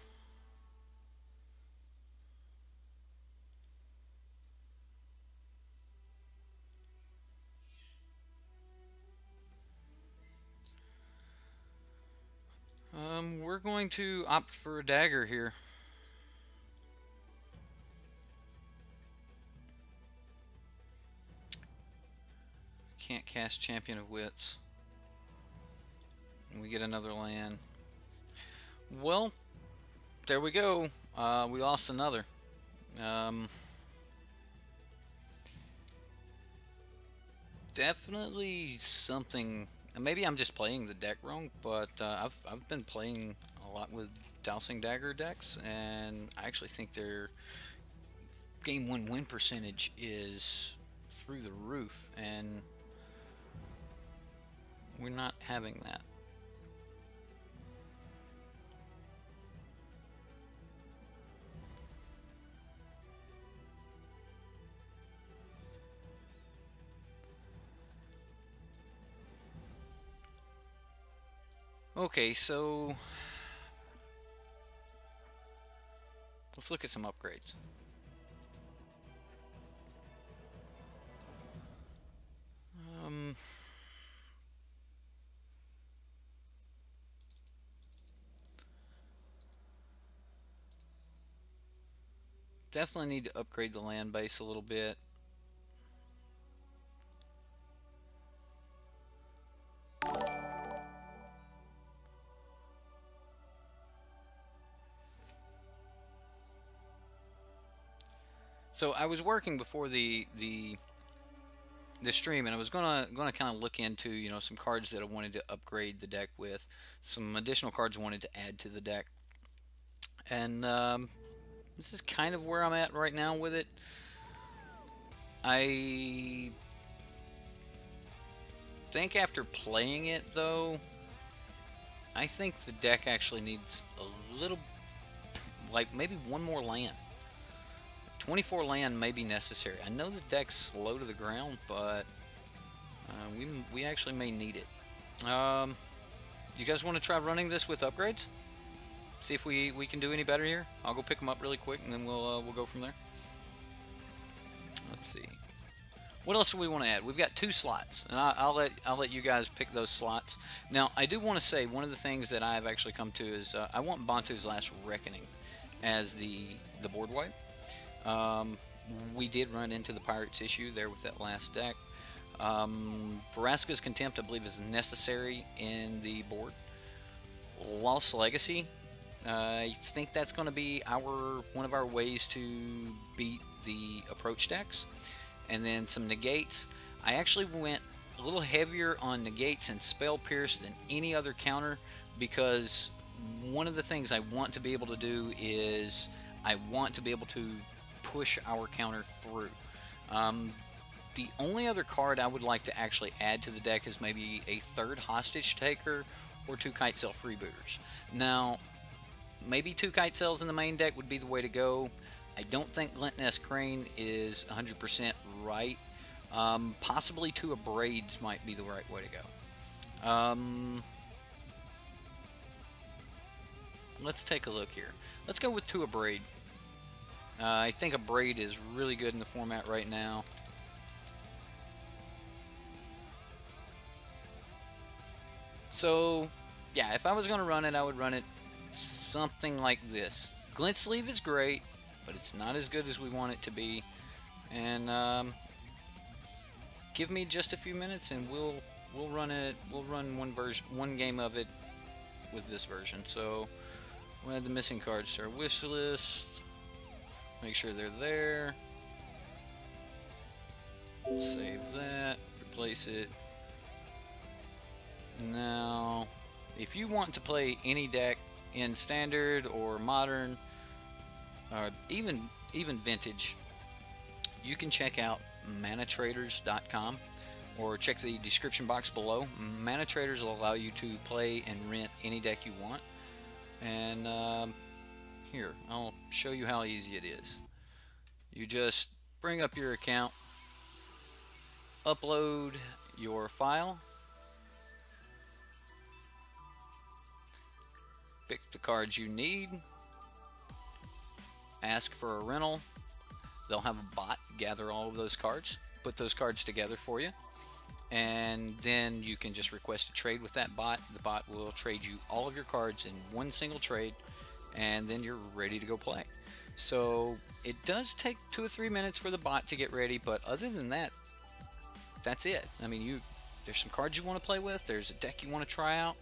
S1: We're going to opt for a dagger here. Can't cast Champion of Wits. And we get another land. Well, there we go. We lost another. Definitely something. Maybe I'm just playing the deck wrong, but I've been playing a lot with Dowsing Dagger decks, and I actually think their game win percentage is through the roof, and we're not having that. Okay, so let's look at some upgrades. Definitely need to upgrade the land base a little bit. So I was working before the this stream, and I was gonna kind of look into, you know, some cards that I wanted to upgrade the deck with, some additional cards I wanted to add to the deck, and this is kind of where I'm at right now with it. I think after playing it, though, I think the deck actually needs a little, like maybe one more land. 24 land may be necessary. I know the deck's slow to the ground, but we actually may need it. You guys want to try running this with upgrades? See if we can do any better here. I'll go pick them up really quick, and then we'll go from there. Let's see. What else do we want to add? We've got 2 slots, and I'll let you guys pick those slots. Now, I do want to say one of the things that I've actually come to is I want Bantu's Last Reckoning as the board wipe. We did run into the Pirates issue there with that last deck. Vraska's Contempt, I believe, is necessary in the board. Lost Legacy, I think that's going to be one of our ways to beat the approach decks. And then some negates. I actually went a little heavier on negates and Spell Pierce than any other counter, because one of the things I want to be able to do is I want to be able to push our counter through. The only other card I would like to actually add to the deck is maybe a 3rd Hostage Taker or 2 Kitesail Freebooters. Now, maybe 2 Kitesails in the main deck would be the way to go. I don't think Glintoness Crane is 100% right. Possibly 2 Abrades might be the right way to go. Let's take a look here. Let's go with 2 Abrade. I think Abrade is really good in the format right now. So, yeah, if I was going to run it, I would run it something like this. Glint Sleeve is great, but it's not as good as we want it to be. And give me just a few minutes, and we'll run it. We'll run one game of it with this version. So we'll add the missing cards to our wish list. Make sure they're there. Save that. Replace it. Now, if you want to play any deck in Standard or Modern, or even Vintage, you can check out Manatraders.com or check the description box below. Manatraders will allow you to play and rent any deck you want. And here, I'll show you how easy it is. You just bring up your account, upload your file, pick the cards you need, ask for a rental. They'll have a bot gather all of those cards, put those cards together for you, and then you can just request a trade with that bot. The bot will trade you all of your cards in one single trade, and then you're ready to go play. So it does take 2 or 3 minutes for the bot to get ready, but other than that, that's it. I mean, there's some cards you want to play with, there's a deck you want to try out,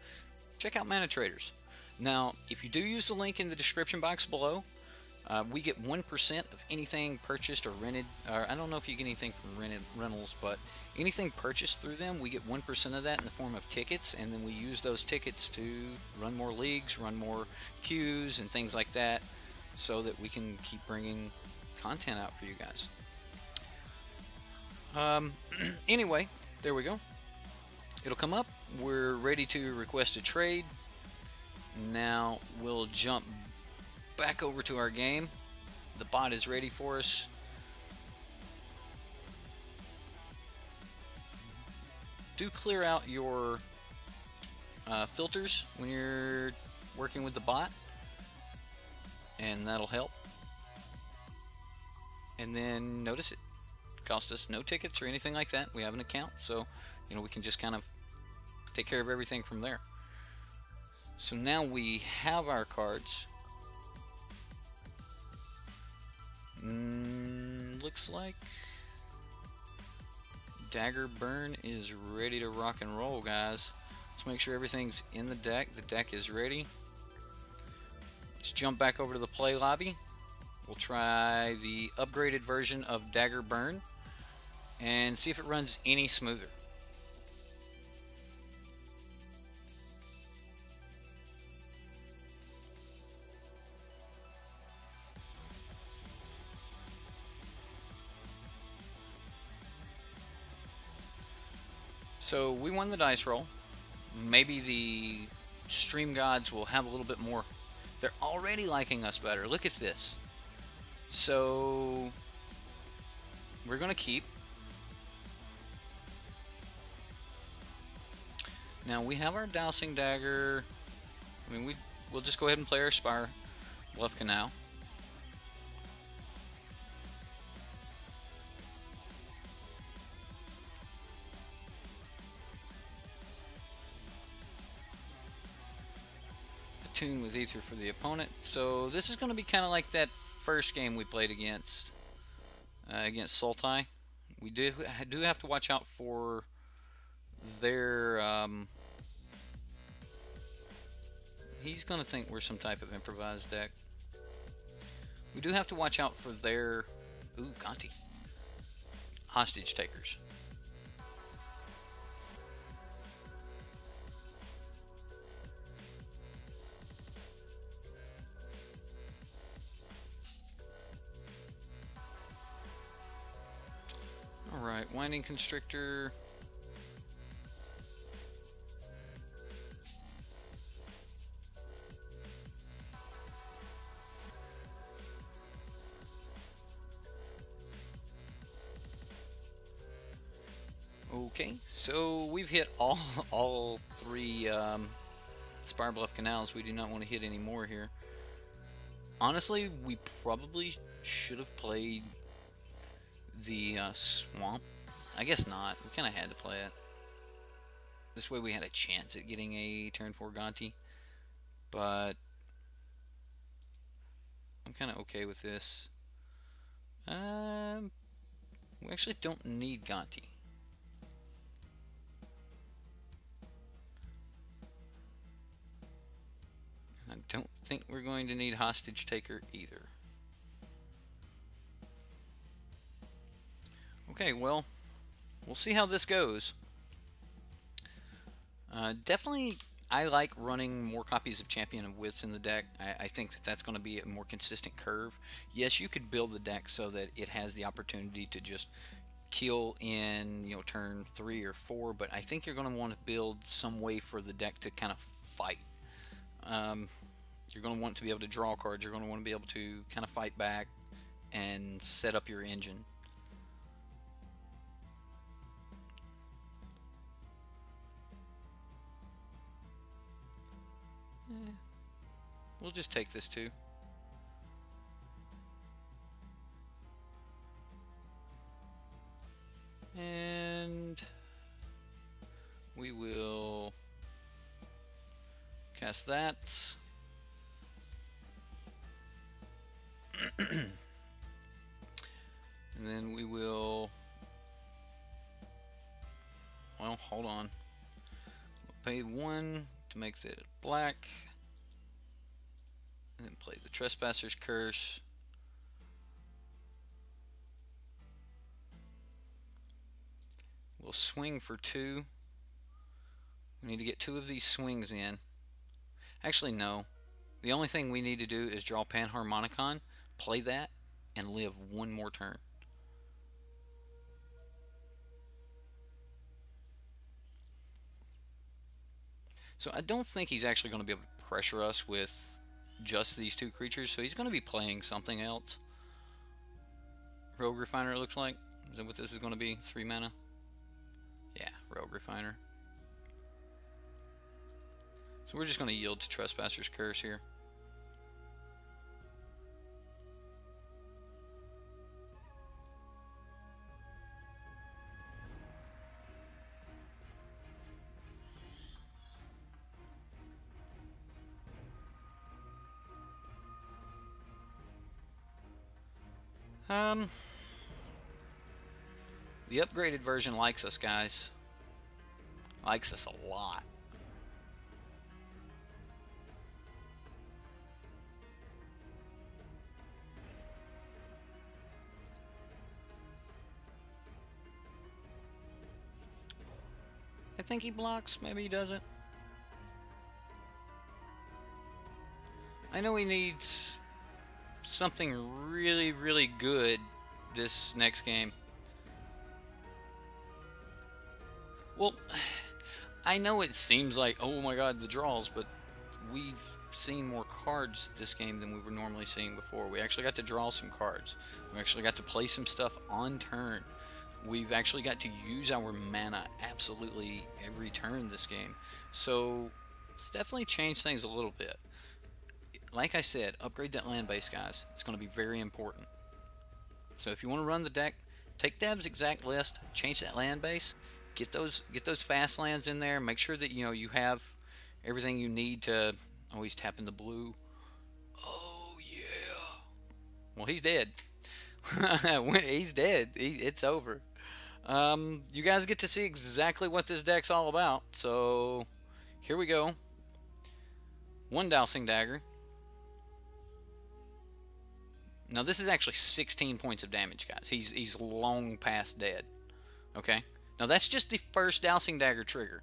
S1: check out Manatraders. Now, if you do use the link in the description box below, we get 1% of anything purchased or rented. Or I don't know if you get anything from rentals, but anything purchased through them, we get 1% of that in the form of tickets, and then we use those tickets to run more leagues, run more queues, and things like that, so that we can keep bringing content out for you guys. Anyway, there we go. It'll come up. We're ready to request a trade. Now we'll jump back over to our game. The bot is ready for us. Do clear out your filters when you're working with the bot, and that'll help. And then notice it cost us no tickets or anything like that. We have an account, so we can just kind of take care of everything from there. So now we have our cards. Looks like Dagger Burn is ready to rock and roll, guys. Let's make sure everything's in the deck. The deck is ready. Let's jump back over to the play lobby. We'll try the upgraded version of Dagger Burn. and see if it runs any smoother. So we won the dice roll. Maybe the stream gods will have a little bit more. They're already liking us better. Look at this. So we're going to keep. Now we have our dowsing dagger. I mean, we'll just go ahead and play our Spire Bluff Canal. Attune with Ether for the opponent. So this is going to be kind of like that first game we played against Sultai. We do have to watch out for their. He's going to think we're some type of improvised deck. We do have to watch out for their. Ooh, Gonti. Hostage takers. Alright, Winding Constrictor. Okay, so we've hit all three Spire Bluff Canals. We do not want to hit any more here. Honestly, we probably should have played the Swamp. I guess not. We kind of had to play it. This way we had a chance at getting a turn 4 Gonti. But I'm kind of okay with this. We actually don't need Gonti. I don't think we're going to need Hostage Taker either. Okay, well, we'll see how this goes. Definitely, I like running more copies of Champion of Wits in the deck. I think that that's going to be a more consistent curve. Yes, you could build the deck so that it has the opportunity to just kill in, you know, turn 3 or 4, but I think you're going to want to build some way for the deck to kind of fight. You're going to want to be able to draw cards. You're going to want to be able to kind of fight back and set up your engine. We'll just take this too. And we will cast that. And then we will, well, hold on. We'll pay 1 to make that black. And then play the Trespasser's Curse. We'll swing for 2. We need to get 2 of these swings in. Actually, no. The only thing we need to do is draw Panharmonicon, play that, and live 1 more turn. So I don't think he's actually going to be able to pressure us with just these 2 creatures, so he's going to be playing something else. Rogue Refiner, it looks like. Is that what this is going to be? 3 mana? Yeah, Rogue Refiner. So we're just going to yield to Trespasser's Curse here. The upgraded version likes us, guys. Likes us a lot. think he blocks. Maybe he doesn't. I know he needs something really, really good this next game. Well, I know it seems like, oh my god, the draws, but we've seen more cards this game than we were normally seeing before. We actually got to draw some cards. We actually got to play some stuff on turn. We've actually got to use our mana absolutely every turn this game. So it's definitely changed things a little bit. Like I said, upgrade that land base, guys. It's going to be very important. So if you want to run the deck, take Dev's exact list, change that land base, get those fast lands in there. Make sure that you have everything you need to always tap in the blue. Oh yeah. Well, he's dead. He's dead. It's over. You guys get to see exactly what this deck's all about. So here we go. 1 Dowsing Dagger. Now this is actually 16 points of damage, guys. He's long past dead. Okay. Now that's just the first Dowsing Dagger trigger.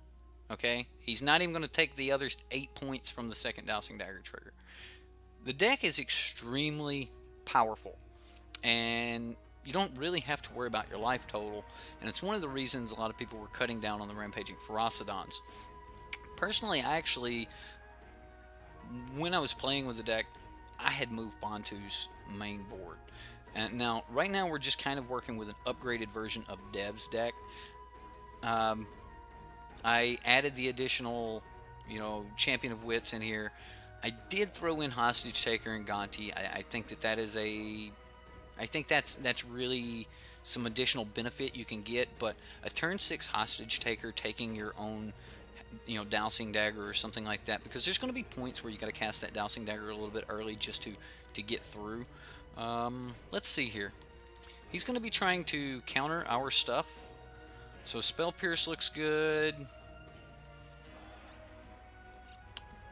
S1: Okay. He's not even going to take the other 8 points from the second Dowsing Dagger trigger. The deck is extremely powerful, and you don't really have to worry about your life total. And it's one of the reasons a lot of people were cutting down on the Rampaging Ferocidons. Personally, I actually, when I was playing with the deck, I had moved Bantu's main board. And now, right now, we're just kind of working with an upgraded version of Dev's deck. I added the additional, Champion of Wits in here. I did throw in Hostage Taker and Gonti. I think that is a... I think that's really some additional benefit you can get, but a turn 6 Hostage Taker taking your own, Dowsing Dagger or something like that, because there's going to be points where you got to cast that Dowsing Dagger a little bit early just to get through. Let's see here. He's going to be trying to counter our stuff. So Spell Pierce looks good.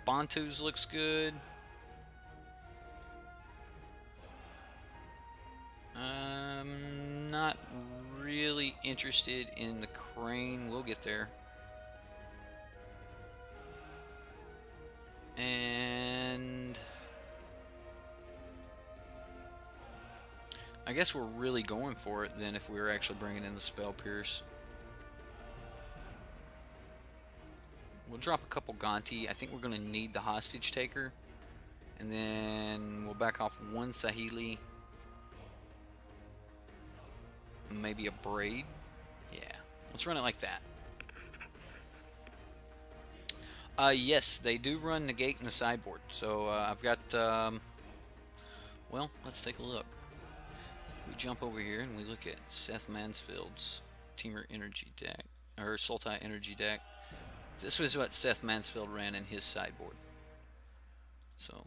S1: Bantu's looks good. I'm not really interested in the Crane. We'll get there. And I guess we're really going for it then if we were actually bringing in the Spell Pierce. We'll drop a couple Gonti. I think we're going to need the Hostage Taker. And then we'll back off 1 Saheeli. Maybe a Braid. Yeah, let's run it like that. Yes, they do run Negate in the sideboard. So I've got, well, let's take a look. We jump over here and we look at Seth Mansfield's Teamer Energy deck, or Sultai Energy deck. This was what Seth Mansfield ran in his sideboard. So,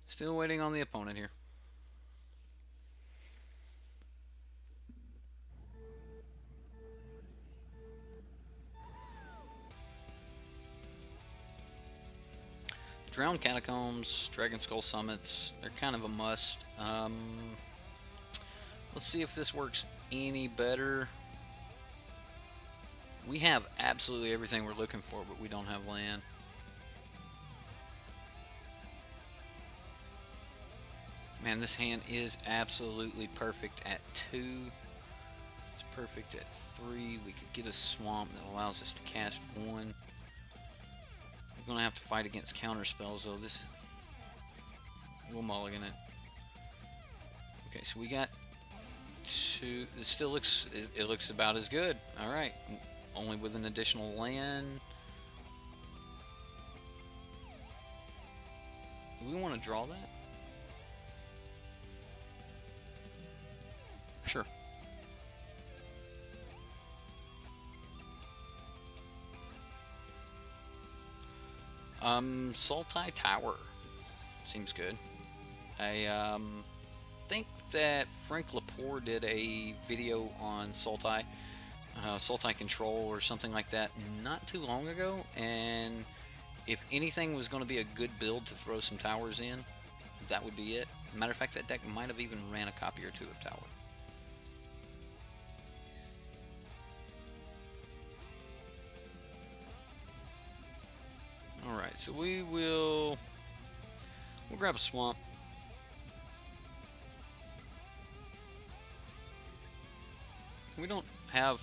S1: still waiting on the opponent here. Drowned Catacombs, Dragon Skull Summits, they're kind of a must. Let's see if this works any better. We have absolutely everything we're looking for, but we don't have land. Man, this hand is absolutely perfect at 2. It's perfect at 3. We could get a swamp that allows us to cast 1. We're gonna have to fight against counter spells though. We'll mulligan it. Okay, so we got 2. It still looks. It looks about as good. All right, only with an additional land. Do we want to draw that? Sure. Sultai Tower seems good. I think that Frank Lepore did a video on Sultai, Sultai Control or something like that not too long ago, and if anything was going to be a good build to throw some towers in, that would be it. Matter of fact, that deck might have even ran a copy or two of Tower. Alright, so we'll grab a swamp. We don't have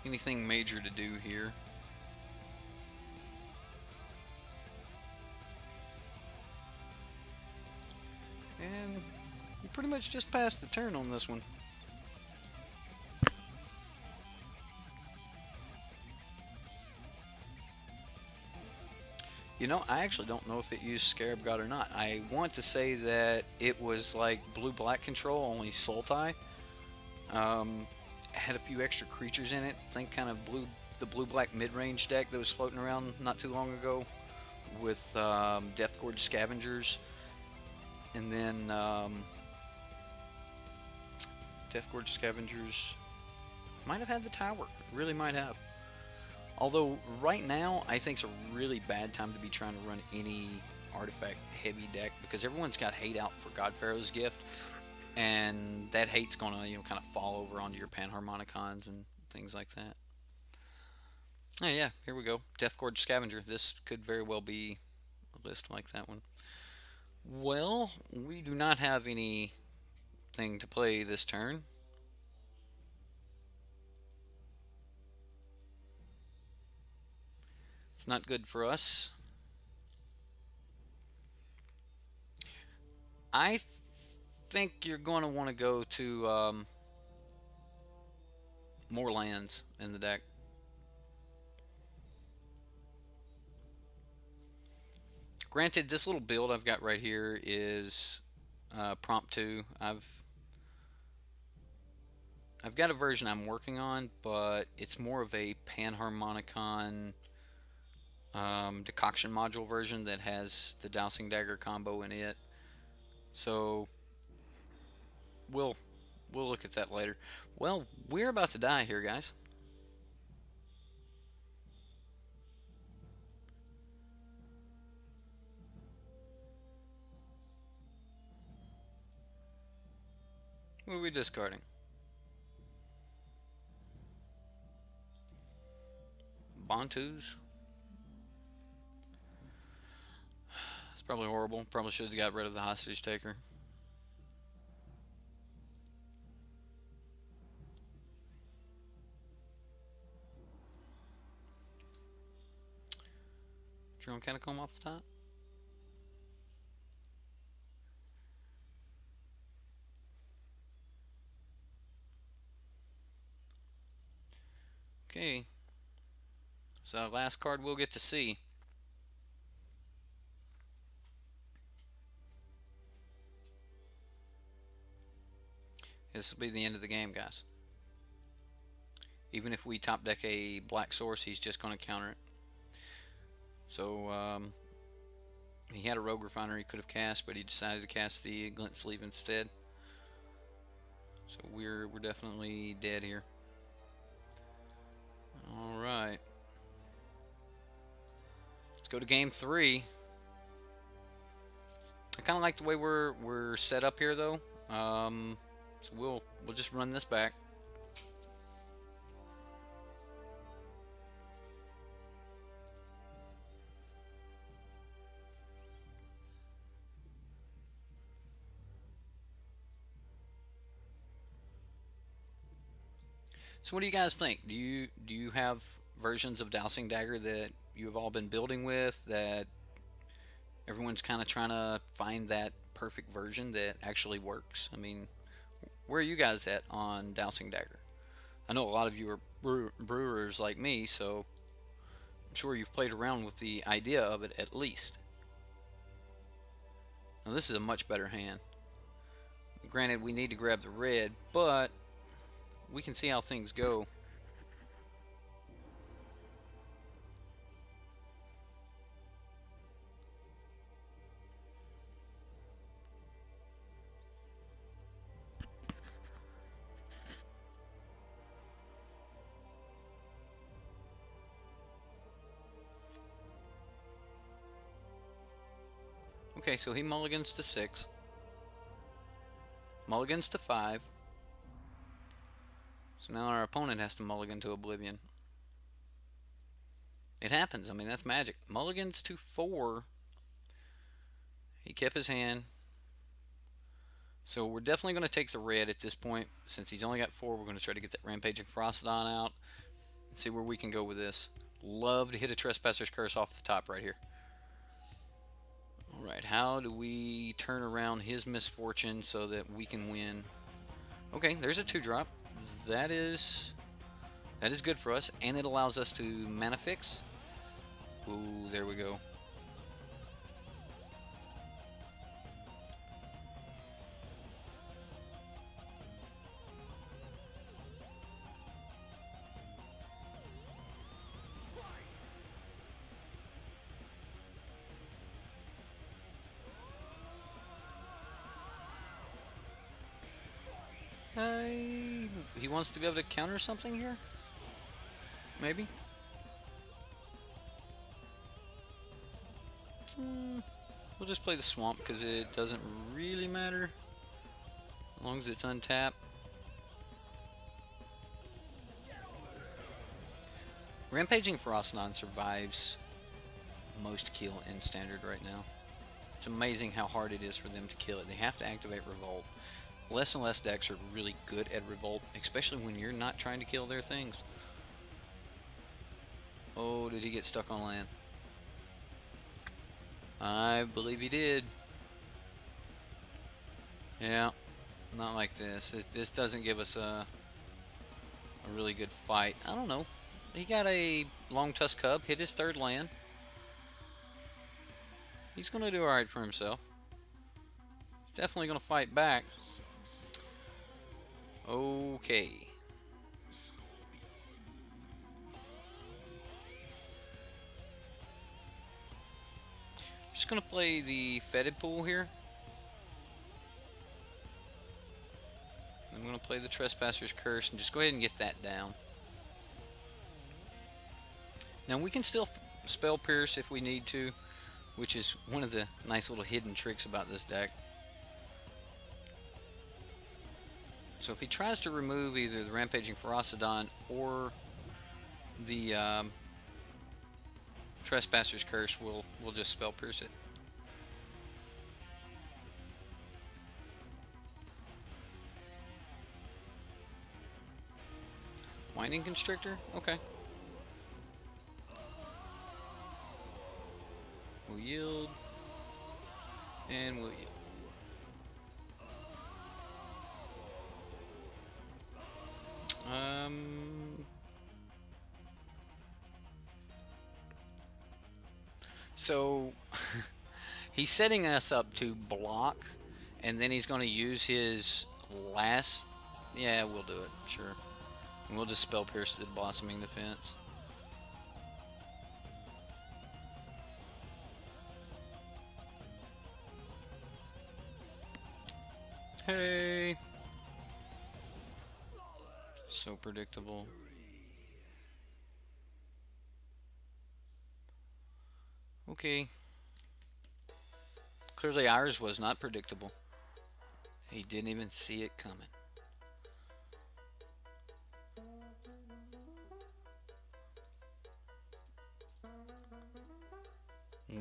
S1: anything major to do here. And we pretty much just passed the turn on this one. You know, I actually don't know if it used Scarab God or not. I want to say that it was like blue-black control, only Sultai. Had a few extra creatures in it. Think kind of the blue-black mid-range deck that was floating around not too long ago with Deathgorge Scavengers. And then Deathgorge Scavengers might have had the tower. Really might have. Although, right now, I think it's a really bad time to be trying to run any artifact-heavy deck because everyone's got hate out for God Pharaoh's Gift, and that hate's going to, you know, kind of fall over onto your Panharmonicons and things like that. Oh, yeah, here we go. Deathgorge Scavenger. This could very well be a list like that one. Well, we do not have anything to play this turn. It's not good for us. I think you're going to want to go to more lands in the deck. Granted, this little build I've got right here is prompt 2. I've got a version I'm working on, but it's more of a Panharmonicon decoction module version that has the Dowsing Dagger combo in it. So we'll look at that later. Well, we're about to die here, guys. What are we discarding? Bantus. It's probably horrible. Probably should have got rid of the hostage taker. Drone Catacomb off the top. Okay. So last card we'll get to see. This will be the end of the game, guys. Even if we top deck a black source, he's just going to counter it. So he had a Rogue Refiner he could have cast, but he decided to cast the Glint Sleeve instead. So we're definitely dead here. All right. Let's go to game 3. I kind of like the way we're set up here, though. So we'll just run this back. So what do you guys think? Do you have versions of Dowsing Dagger that you have all been building with, that everyone's kind of trying to find that perfect version that actually works? I mean, where are you guys at on Dowsing Dagger? I know a lot of you are brewers like me, so I'm sure you've played around with the idea of it at least. Now this is a much better hand. Granted, we need to grab the red, but we can see how things go. Okay, so he mulligans to 6. Mulligans to 5. So now our opponent has to mulligan to Oblivion. It happens. I mean, that's magic. Mulligans to 4. He kept his hand. So we're definitely going to take the red at this point. Since he's only got 4, we're going to try to get that Rampaging Ferocidon out and see where we can go with this. Love to hit a Trespasser's Curse off the top right here. Alright, how do we turn around his misfortune so that we can win? Okay, there's a 2-drop. That is good for us, and it allows us to mana fix. Ooh, there we go. He wants to be able to counter something here? Maybe? We'll just play the swamp because it doesn't really matter as long as it's untapped. Rampaging Ferocidon survives most kill in Standard right now. It's amazing how hard it is for them to kill it. They have to activate Revolt. Less and less decks are really good at Revolt, especially when you're not trying to kill their things. Oh, did he get stuck on land? I believe he did. Yeah, not like this. This doesn't give us a really good fight. I don't know. He got a Long Tusk Cub, hit his 3rd land. He's going to do alright for himself. He's definitely going to fight back. Okay. Just gonna play the Fetid Pool here. I'm gonna play the Trespasser's Curse and just go ahead and get that down. Now we can still Spell Pierce if we need to, which is one of the nice little hidden tricks about this deck. So if he tries to remove either the Rampaging Ferocidon or the Trespasser's Curse, we'll just Spell Pierce it. Winding Constrictor? Okay. We'll yield. And we'll yield. So he's setting us up to block, and then he's going to use his last. Yeah, we'll do it. Sure. And we'll just Spell Pierce the Blossoming Defense. Hey. So predictable. Okay. Clearly ours was not predictable. He didn't even see it coming.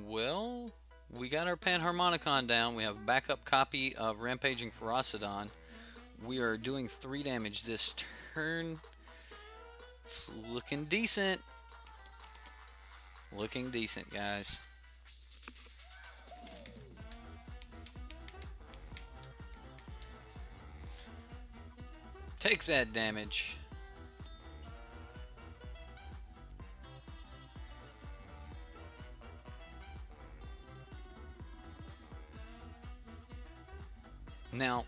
S1: Well, we got our Panharmonicon down. We have a backup copy of Rampaging Ferocidon. We are doing 3 damage this turn. It's looking decent. Looking decent, guys. Take that damage. Now,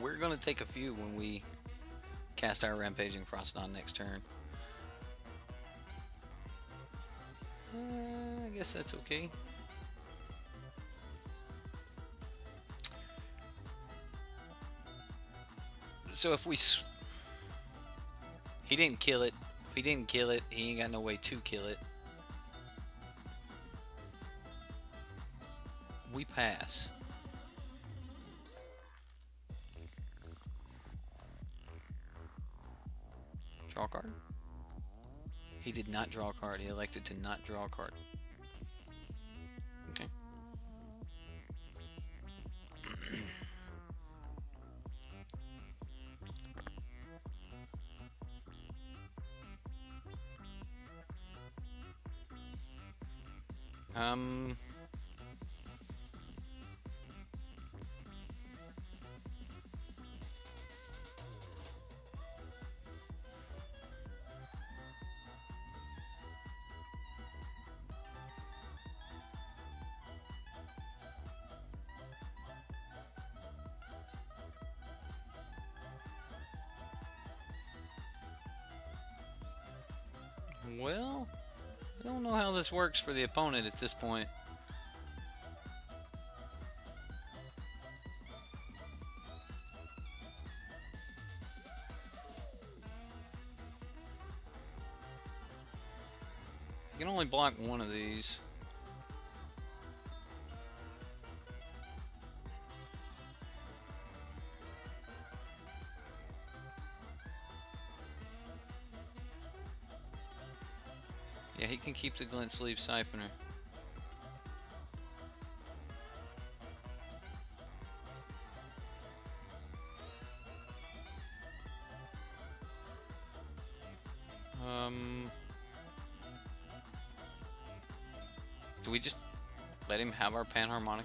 S1: we're going to take a few when we cast our Rampaging Ferocidon next turn. I guess that's okay. So if we... He didn't kill it. If he didn't kill it, he ain't got no way to kill it. We pass. Draw a card? He did not draw a card. He elected to not draw a card. Okay. Well, I don't know how this works for the opponent at this point. You can only block one of these. Yeah, he can keep the glint sleeve siphoner. Do we just let him have our Panharmonicon?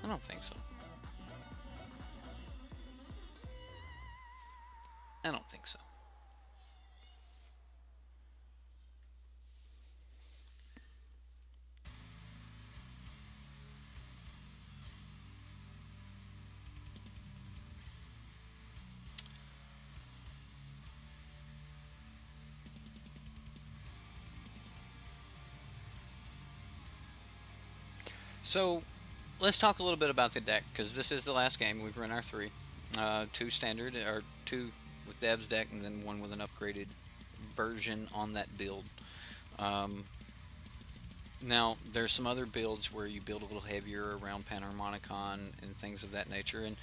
S1: I don't think so. I don't think so. So let's talk a little bit about the deck, because this is the last game. We've run our three. Two standard, or two with Dev's deck, and then one with an upgraded version on that build. Now, there's some other builds where you build a little heavier around Panharmonicon and things of that nature. And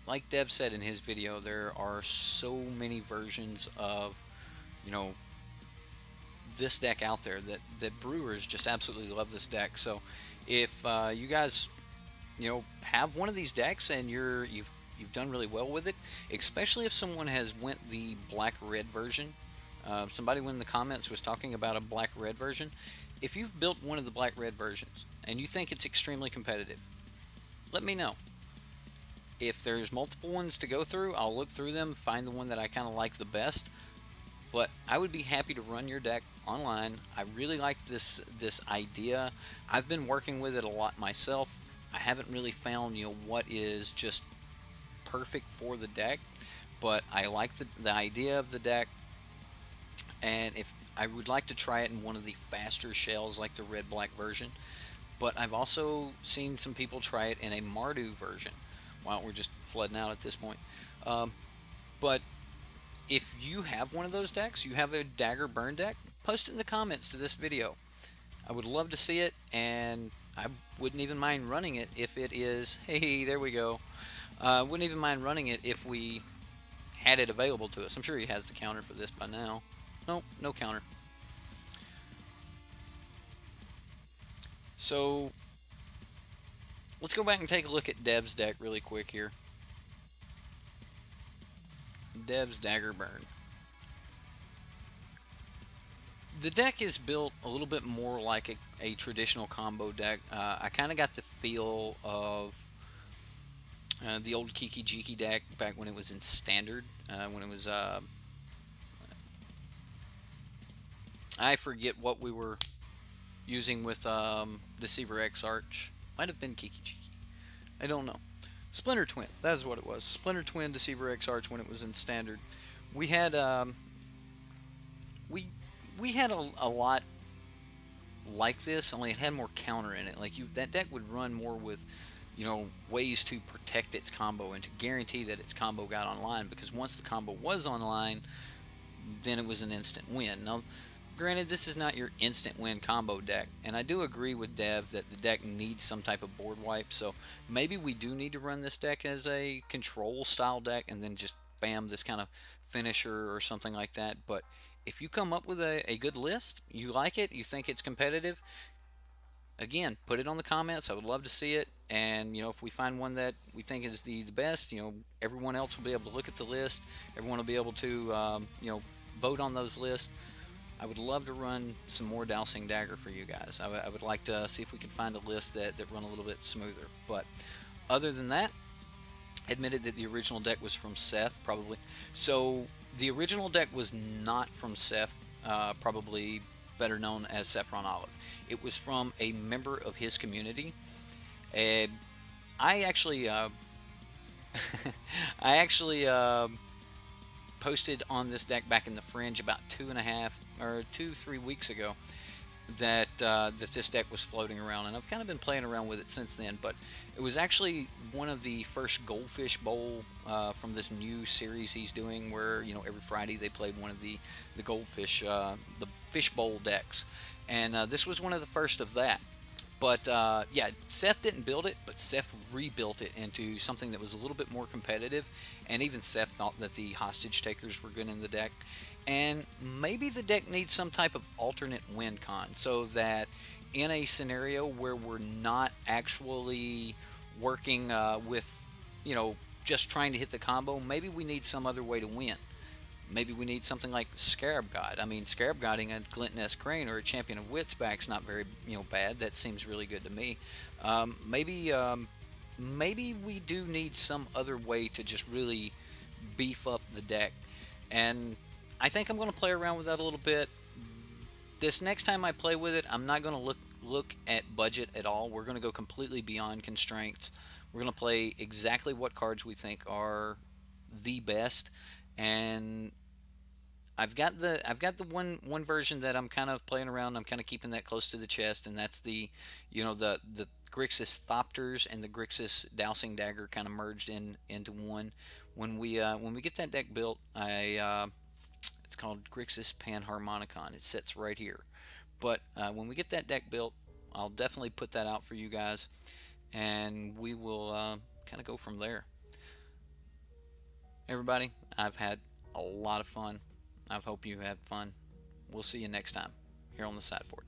S1: like Dev said in his video, there are so many versions of, you know, this deck out there that brewers just absolutely love this deck. So if you guys, you know, have one of these decks and you've done really well with it, especially if someone has went the black-red version. Somebody in the comments was talking about a black-red version. If you've built one of the black-red versions and you think it's extremely competitive, let me know. If there's multiple ones to go through, I'll look through them, find the one that I kind of like the best. But I would be happy to run your deck online. I really like this idea. I've been working with it a lot myself. I haven't really found, you know, what is just perfect for the deck, but I like the idea of the deck. And if I would like to try it in one of the faster shells like the red-black version, but I've also seen some people try it in a Mardu version. Wow, we're just flooding out at this point. But if you have one of those decks, you have a Dagger Burn deck, post it in the comments to this video. I would love to see it, and I wouldn't even mind running it if it is, hey, there we go. Wouldn't even mind running it if we had it available to us. I'm sure he has the counter for this by now. Nope, no counter. So let's go back and take a look at Dev's deck really quick here. Dev's Dagger Burn. The deck is built a little bit more like a traditional combo deck. I kind of got the feel of the old Kiki Jiki deck back when it was in standard, when it was I forget what we were using with Deceiver X Arch. Might have been Kiki Jiki. I don't know. Splinter Twin, that is what it was. Splinter Twin Deceiver X Arch when it was in standard. We had we had a lot like this, only it had more counter in it. Like that deck would run more with, you know, ways to protect its combo and to guarantee that its combo got online, because once the combo was online, then it was an instant win. Now, Granted, this is not your instant win combo deck, and I do agree with Dev that the deck needs some type of board wipe, so maybe we do need to run this deck as a control style deck and then just bam, this kind of finisher or something like that. But if you come up with a good list, you like it, you think it's competitive, again, put it on the comments. I would love to see it. And, if we find one that we think is the best, everyone else will be able to look at the list. Everyone will be able to, vote on those lists. I would love to run some more Dowsing Dagger for you guys. I would like to see if we can find a list that run a little bit smoother. But other than that, admitted that the original deck was from Seth, probably. So the original deck was not from Seth, probably better known as Saffron Olive. It was from a member of his community. And I actually, I actually posted on this deck back in the Fringe about 2-3 weeks ago that this deck was floating around, and I've kind of been playing around with it since then. But it was actually one of the first Goldfish Bowl from this new series he's doing, where every Friday they played one of the Goldfish, the Fish Bowl decks, and this was one of the first of that. But yeah, Seth didn't build it, but Seth rebuilt it into something that was a little bit more competitive, and even Seth thought that the hostage takers were good in the deck. And maybe the deck needs some type of alternate win con, so that in a scenario where we're not actually working with, just trying to hit the combo, maybe we need some other way to win. Maybe we need something like Scarab God. I mean, Scarab Godding a Glinton S. Crane or a Champion of Wits back's not very, bad. That seems really good to me. Maybe we do need some other way to just really beef up the deck. And I think I'm going to play around with that a little bit. This next time I play with it, I'm not going to look at budget at all. We're going to go completely beyond constraints. We're going to play exactly what cards we think are the best. And I've got the one version that I'm kind of playing around. I'm kind of keeping that close to the chest, and that's the the Grixis Thopters and the Grixis Dowsing Dagger kind of merged into one. When we get that deck built, it's called Grixis Panharmonicon. It sits right here. But when we get that deck built, I'll definitely put that out for you guys, and we will kind of go from there. Everybody, I've had a lot of fun. I hope you had fun. We'll see you next time here on the Sideboard.